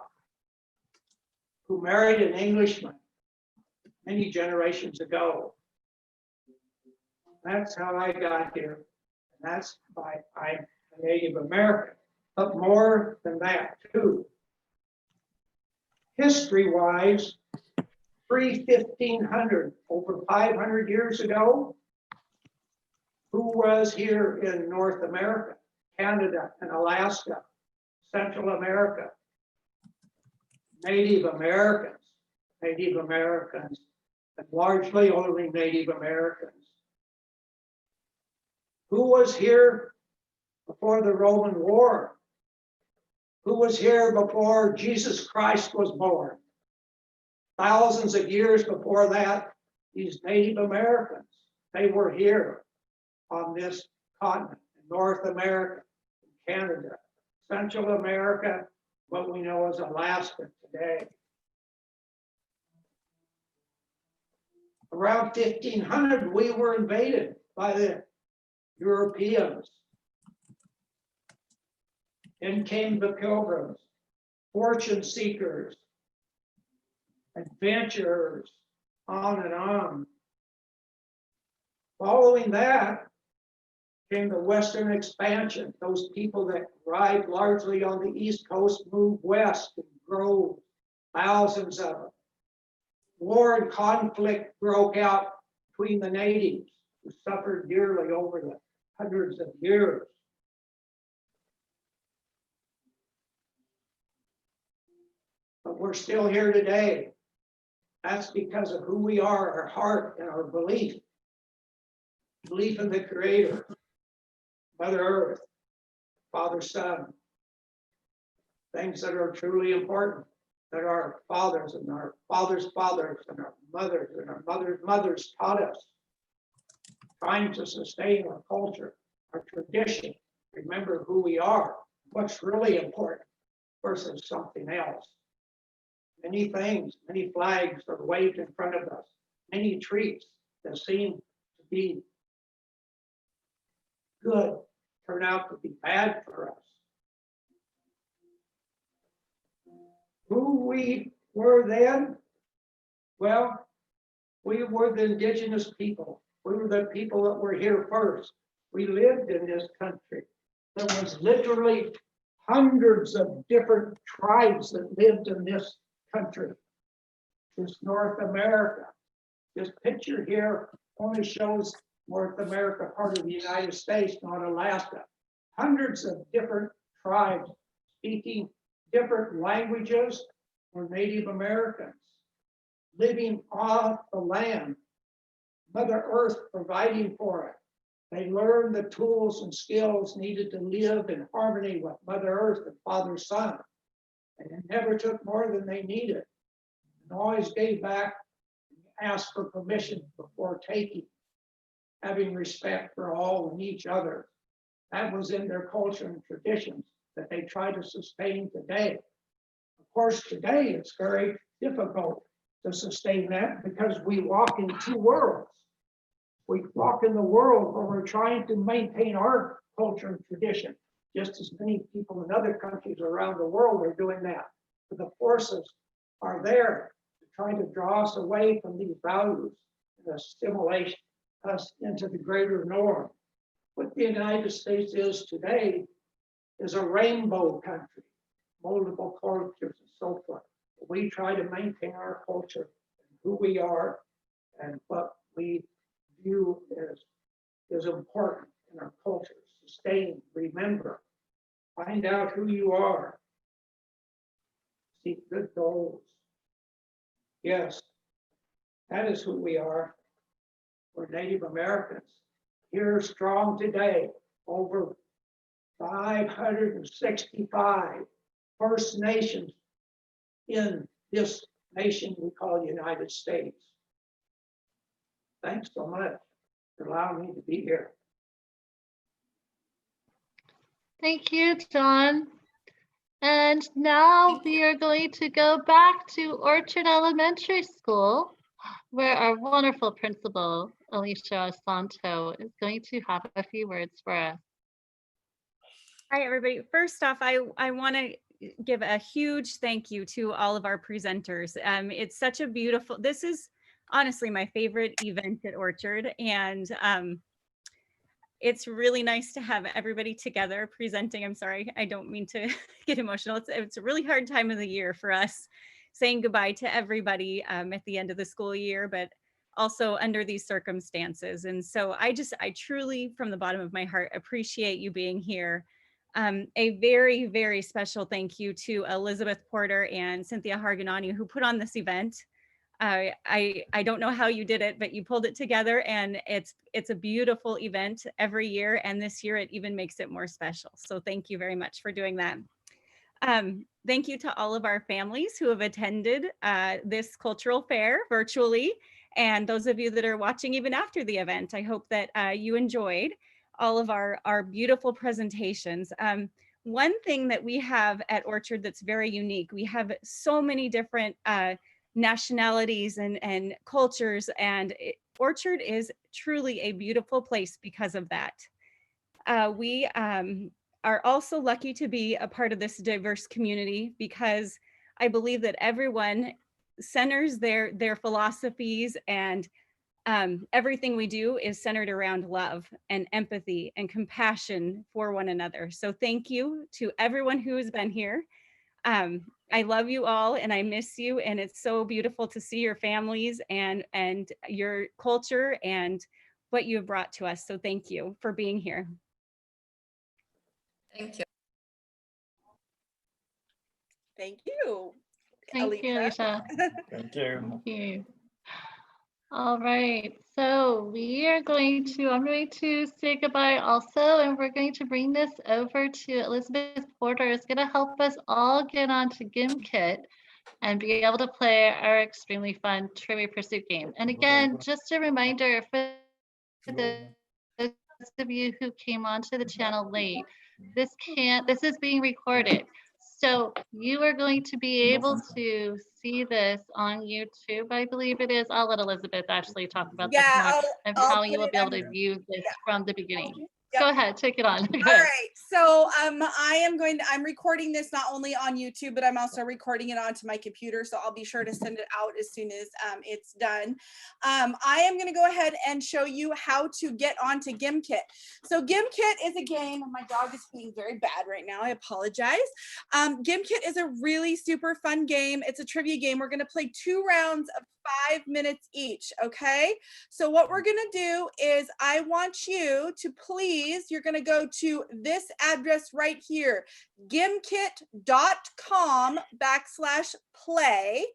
who married an Englishman many generations ago. That's how I got here. And that's why I'm a Native American. But more than that, too. History-wise, pre-1500, over 500 years ago, who was here in North America, Canada and Alaska, Central America? Native Americans, and largely only Native Americans. Who was here before the Roman War? Who was here before Jesus Christ was born? Thousands of years before that, these Native Americans, they were here on this continent, in North America, in Canada, Central America, what we know as Alaska today. Around 1500, we were invaded by the Europeans. In came the Pilgrims, fortune seekers, adventurers, on and on. Following that came the Western expansion. Those people that arrived largely on the East Coast moved west and grew, thousands of them. War and conflict broke out between the natives, who suffered dearly over the hundreds of years. But we're still here today. That's because of who we are, our heart and our belief. Belief in the Creator, Mother Earth, Father, Son. Things that are truly important, that our fathers and our fathers' fathers and our mothers mothers' mothers taught us. Trying to sustain our culture, our tradition, remember who we are, what's really important versus something else. Many things, many flags are waved in front of us, many treats that seem to be good turn out to be bad for us. Who we were then Well, we were the indigenous people. We were the people that were here first. We lived in this country. There was literally hundreds of different tribes that lived in this country. This North America. This picture here only shows North America, part of the United States, not Alaska. Hundreds of different tribes speaking different languages were Native Americans, living off the land, Mother Earth providing for it. They learned the tools and skills needed to live in harmony with Mother Earth and Father Son. And it never took more than they needed. And always gave back and asked for permission before taking, having respect for all and each other. That was in their culture and traditions that they try to sustain today. Of course, today it's very difficult to sustain that because we walk in two worlds. We walk in the world where we're trying to maintain our culture and tradition, just as many people in other countries around the world are doing that. But the forces are there to try to draw us away from these values and assimilate us into the greater norm. What the United States is today is a rainbow country, multiple cultures and so forth. We try to maintain our culture, and who we are, and what we view is important in our culture. Sustain, remember, find out who you are, seek good goals. Yes, that is who we are. We're Native Americans. Here strong today, over 565 First Nations in this nation we call the United States. Thanks so much for allowing me to be here. Thank you, John. And now we are going to go back to Orchard Elementary School, where our wonderful principal, Alicia Santo, is going to have a few words for us. Hi, everybody. First off, I want to give a huge thank you to all of our presenters. It's such a beautiful, this is honestly my favorite event at Orchard, and it's really nice to have everybody together presenting. I'm sorry, I don't mean to get emotional. It's a really hard time of the year for us, saying goodbye to everybody at the end of the school year, but also under these circumstances. And so I truly, from the bottom of my heart, appreciate you being here. A very, very special thank you to Elizabeth Porter and Cynthia Harganani, who put on this event. I don't know how you did it, but you pulled it together, and it's a beautiful event every year, and this year it even makes it more special. So thank you very much for doing that. Thank you to all of our families who have attended this cultural fair virtually, and those of you that are watching even after the event. I hope that you enjoyed all of our beautiful presentations. One thing that we have at Orchard that's very unique, we have so many different nationalities and cultures, and Orchard is truly a beautiful place because of that. We are also lucky to be a part of this diverse community, because I believe that everyone centers their philosophies, and everything we do is centered around love and empathy and compassion for one another. So thank you to everyone who has been here. I love you all, and I miss you, and it's so beautiful to see your families and your culture and what you have brought to us. So thank you for being here. Thank you. Thank you. Thank you, Alicia. Thank you. Thank you. All right, so I'm going to say goodbye also, and we're going to bring this over to Elizabeth Porter, who's going to help us all get onto Gimkit and be able to play our extremely fun Trivia Pursuit game. And again, just a reminder for those of you who came onto the channel late, this is being recorded. So you are going to be able to see this on YouTube, I believe it is. I'll let Elizabeth actually talk about this more, and how you will be able to view this from the beginning. Go ahead, take it on. Go All ahead. right, so I'm recording this not only on YouTube, but I'm also recording it onto my computer, so I'll be sure to send it out as soon as it's done. I am going to go ahead and show you how to get onto GimKit. So GimKit is a game. My dog is being very bad right now. I apologize. GimKit is a really super fun game. It's a trivia game. We're going to play 2 rounds of 5 minutes each, okay? So what we're gonna do is I want you to please, you're gonna go to this address right here, gimkit.com/play,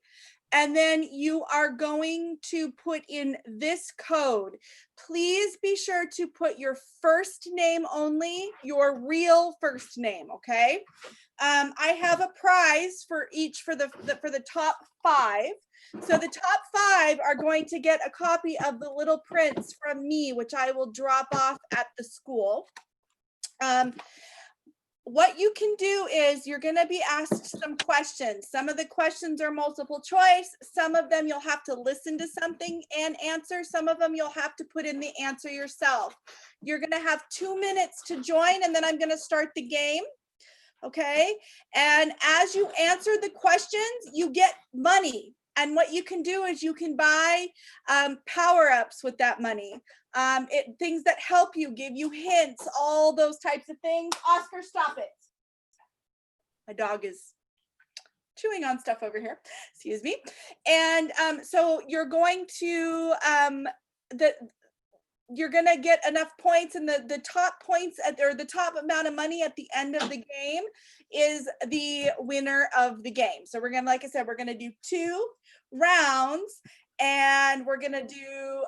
and then you are going to put in this code. Please be sure to put your first name only, your real first name, okay? I have a prize for each for the top 5. So the top 5 are going to get a copy of The Little Prince from me, which I will drop off at the school. What you can do is you're going to be asked some questions. Some of the questions are multiple choice. Some of them you'll have to listen to something and answer. Some of them you'll have to put in the answer yourself. You're going to have 2 minutes to join, and then I'm going to start the game. Okay, and as you answer the questions, you get money. And what you can do is you can buy power-ups with that money. Things that help you, give you hints, all those types of things. Oscar, stop it. My dog is chewing on stuff over here. Excuse me. And so you're going to, you're going to get enough points, and the top points or the top amount of money at the end of the game is the winner of the game. So we're going to, like I said, we're going to do 2 rounds, and we're going to do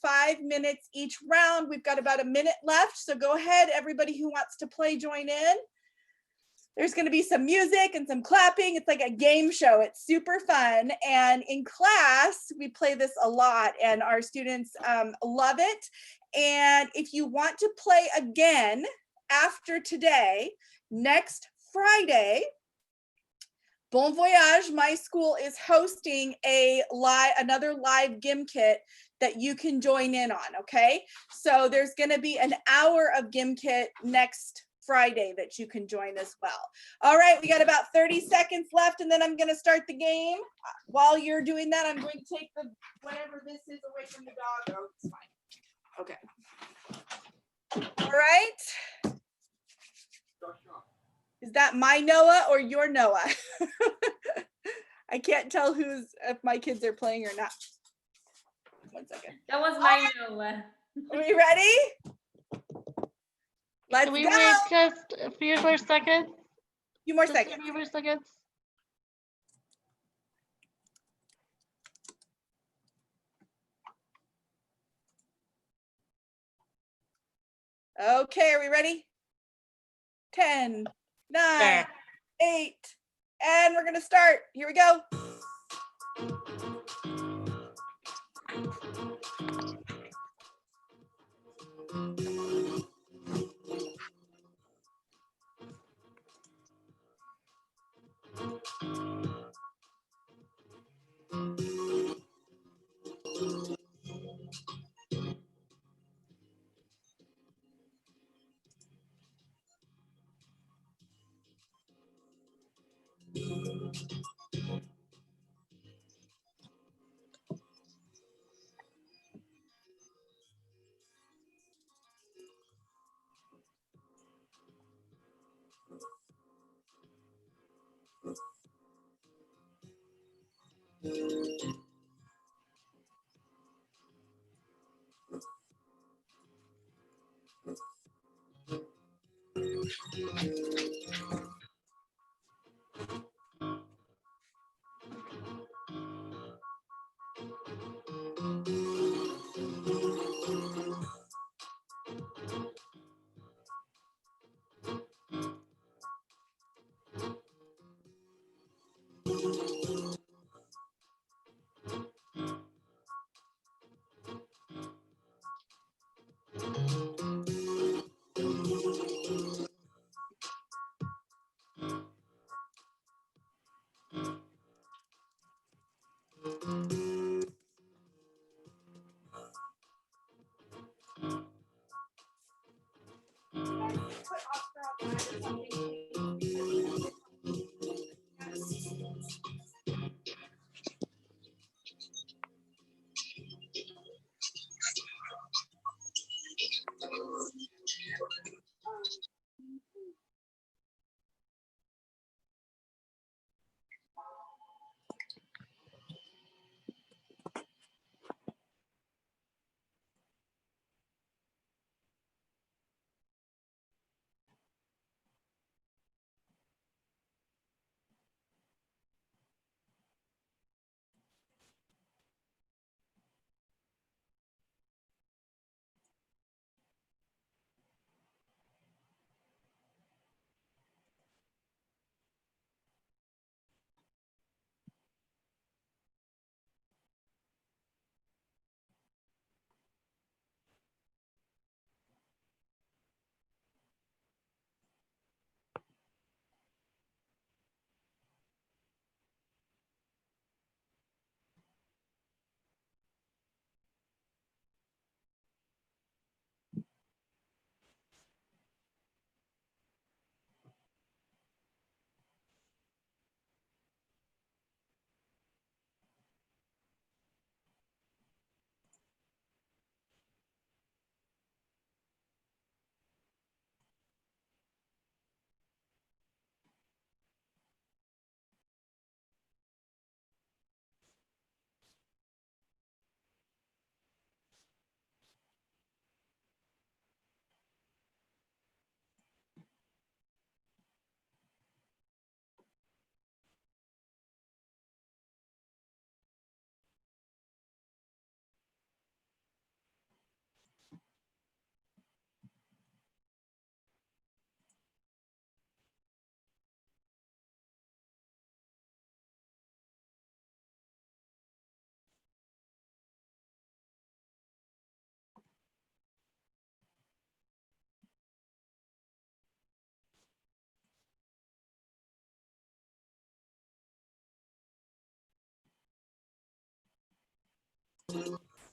5 minutes each round. We've got about a minute left. So go ahead, everybody who wants to play, join in. There's going to be some music and some clapping. It's like a game show. It's super fun. And in class, we play this a lot, and our students love it. And if you want to play again after today, next Friday, Bon Voyage, my school is hosting another live GimKit that you can join in on, okay? So there's going to be an hour of GimKit next Friday that you can join as well. All right, we got about 30 seconds left, and then I'm going to start the game. While you're doing that, I'm going to take whatever this is away from the dog. Oh, it's fine. Okay. All right. Is that my Noah or your Noah? I can't tell if my kids are playing or not. 1 second. That was my Noah. Are we ready? Let's Can we go. wait just a few more seconds? Few more Just seconds. A few more seconds. Okay, are we ready? 10, 9, 8, and we're gonna start. Here we go.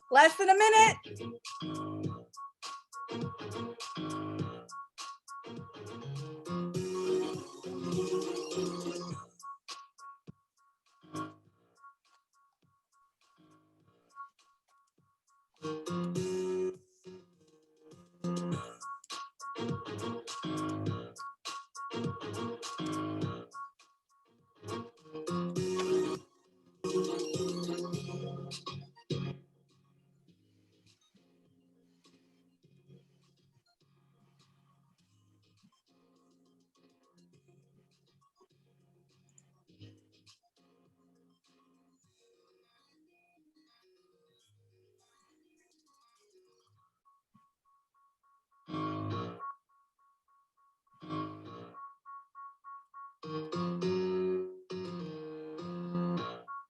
Less than a minute.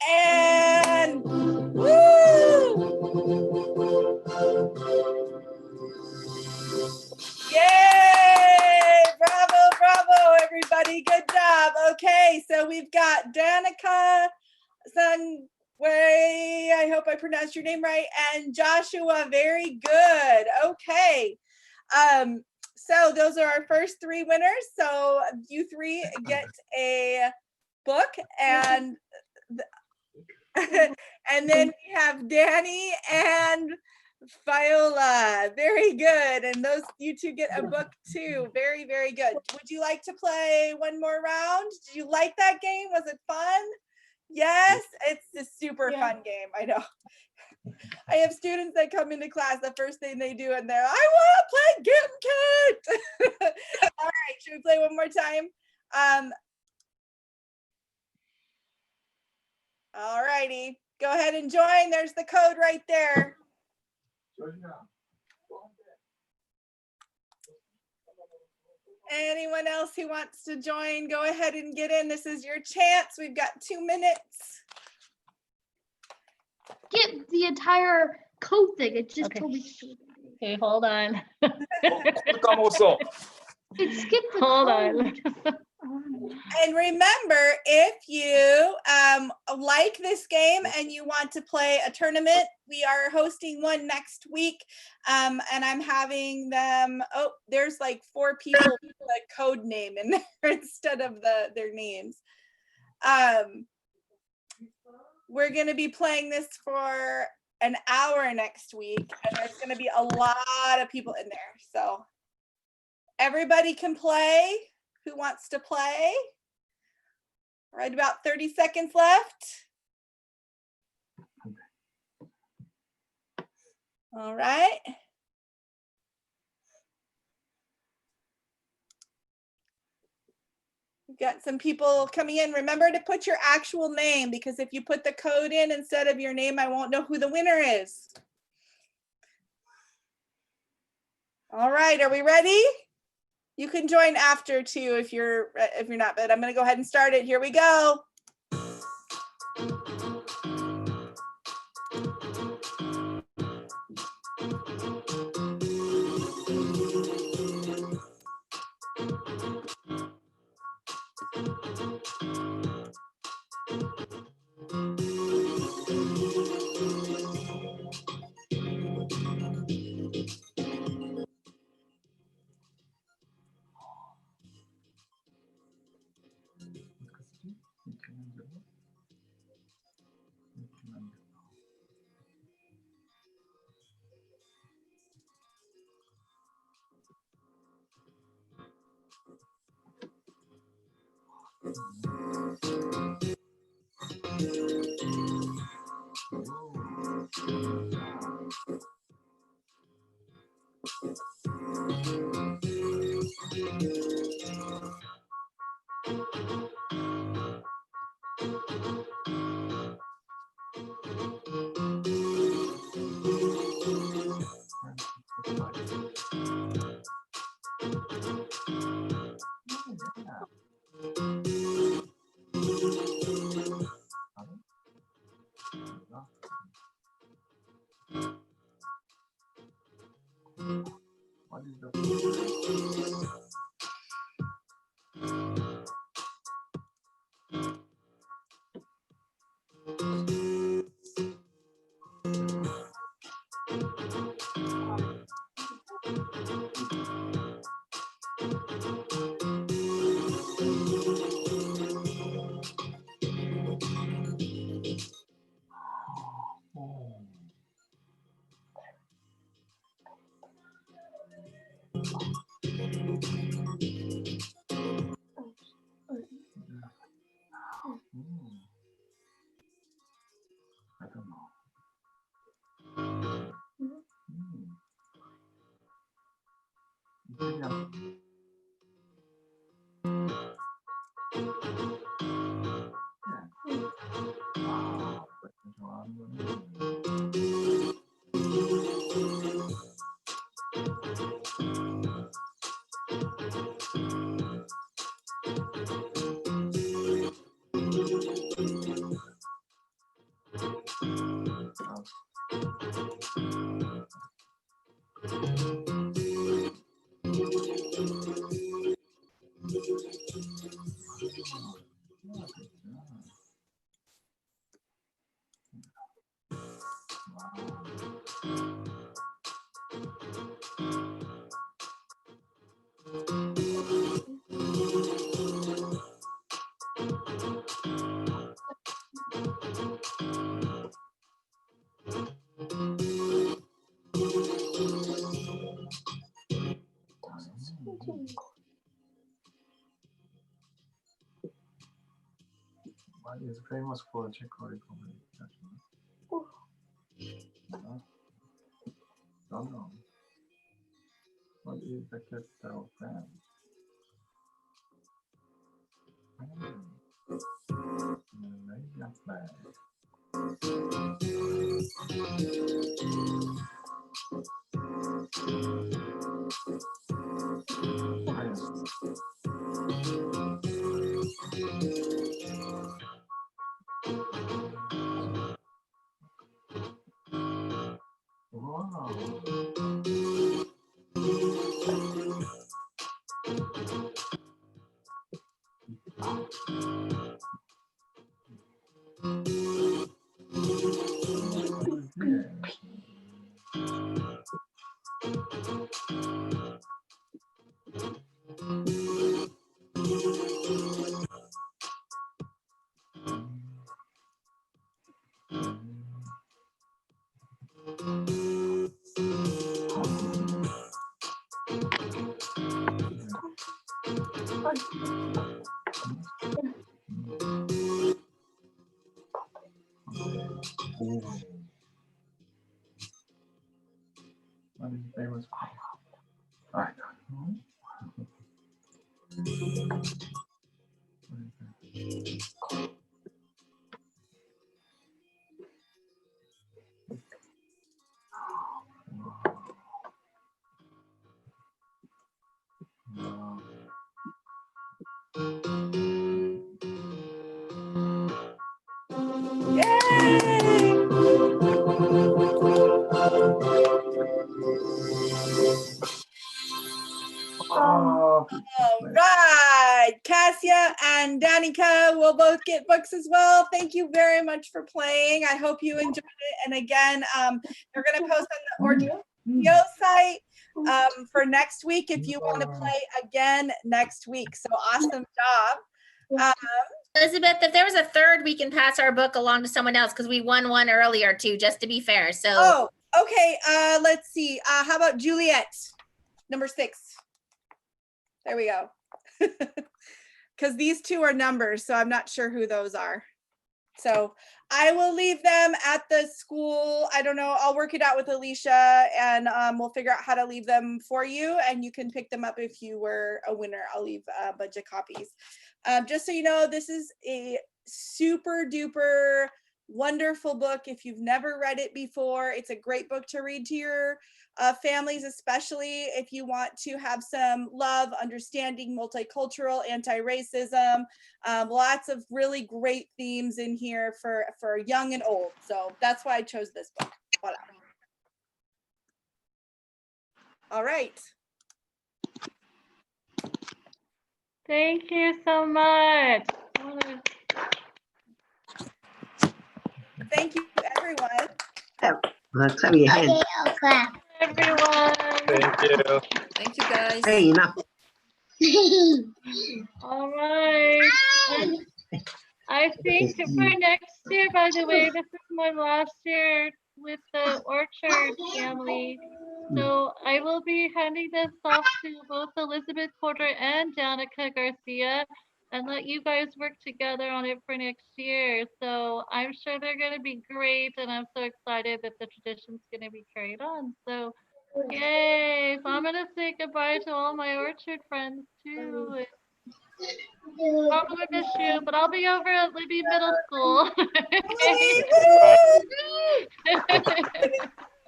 And woo! Yay! Bravo, bravo, everybody. Good job. Okay, so we've got Danica Sungway, I hope I pronounced your name right, and Joshua. Very good. Okay. So those are our first three winners. So you three get a book, and and then we have Danny and Viola. Very good. And those, you two get a book too. Very, very good. Would you like to play one more round? Did you like that game? Was it fun? Yes, it's a super fun game. I know. I have students that come into class, the first thing they do, and they're, I want to play Game Kit. All right, should we play one more time? All righty, go ahead and join. There's the code right there. Anyone else who wants to join, go ahead and get in. This is your chance. We've got 2 minutes. Get the entire code thing. It just told me. Okay, hold on. Skip the Hold code. on. And remember, if you like this game and you want to play a tournament, we are hosting one next week. And I'm having them, oh, there's like 4 people with a code name in there instead of their names. We're going to be playing this for an hour next week, and there's going to be a lot of people in there. So everybody can play. Who wants to play? Right, about 30 seconds left. All right. We've got some people coming in. Remember to put your actual name, because if you put the code in instead of your name, I won't know who the winner is. All right, are we ready? You can join after too if you're not, but I'm going to go ahead and start it. Here we go. What is famous for Czech Republic? Don't know. What is the capital of France? Malaysian flag. Wow. What is famous for? I don't know. All right, Cassia and Danica will both get books as well. Thank you very much for playing. I hope you enjoyed it. And again, they're going to post on the Ordio site for next week if you want to play again next week. So awesome job. Elizabeth, if there was a third, we can pass our book along to someone else because we won one earlier too, just to be fair. So. Oh, okay. Let's see. How about Juliet, number 6? There we go. Because these two are numbers, so I'm not sure who those are. So I will leave them at the school. I don't know. I'll work it out with Alicia and we'll figure out how to leave them for you and you can pick them up if you were a winner. I'll leave a bunch of copies. Just so you know, this is a super duper wonderful book. If you've never read it before, it's a great book to read to your families, especially if you want to have some love, understanding, multicultural, anti-racism, lots of really great themes in here for young and old. So that's why I chose this book. Voila. All right. Thank you so much. Thank you, everyone. Let's have your hand. Everyone. Thank you. Thank you, guys. Hey, enough. All right. And I think for next year, by the way, this is my last year with the Orchard family. So I will be handing this off to both Elizabeth Porter and Danica Garcia and let you guys work together on it for next year. So I'm sure they're going to be great. And I'm so excited that the tradition's going to be carried on. So Yay. So I'm going to say goodbye to all my orchard friends too. Probably miss you, but I'll be over at Libby Middle School.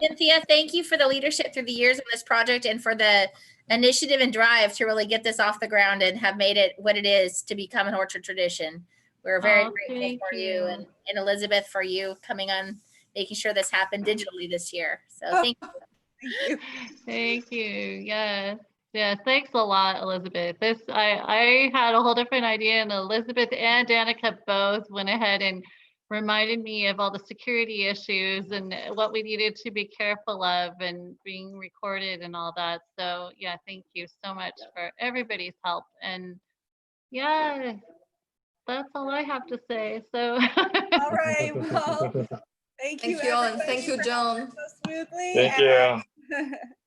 Cynthia, thank you for the leadership through the years of this project and for the initiative and drive to really get this off the ground and have made it what it is to become an orchard tradition. We're very grateful for you and Elizabeth for you coming on, making sure this happened digitally this year. So thank you. Thank you. Yes. Yeah. Thanks a lot, Elizabeth. I had a whole different idea, and Elizabeth and Danica both went ahead and reminded me of all the security issues and what we needed to be careful of and being recorded and all that. So yeah, thank you so much for everybody's help. And yeah, that's all I have to say. So all right, well, thank you all, and thank you, for John. so smoothly. Thank and you.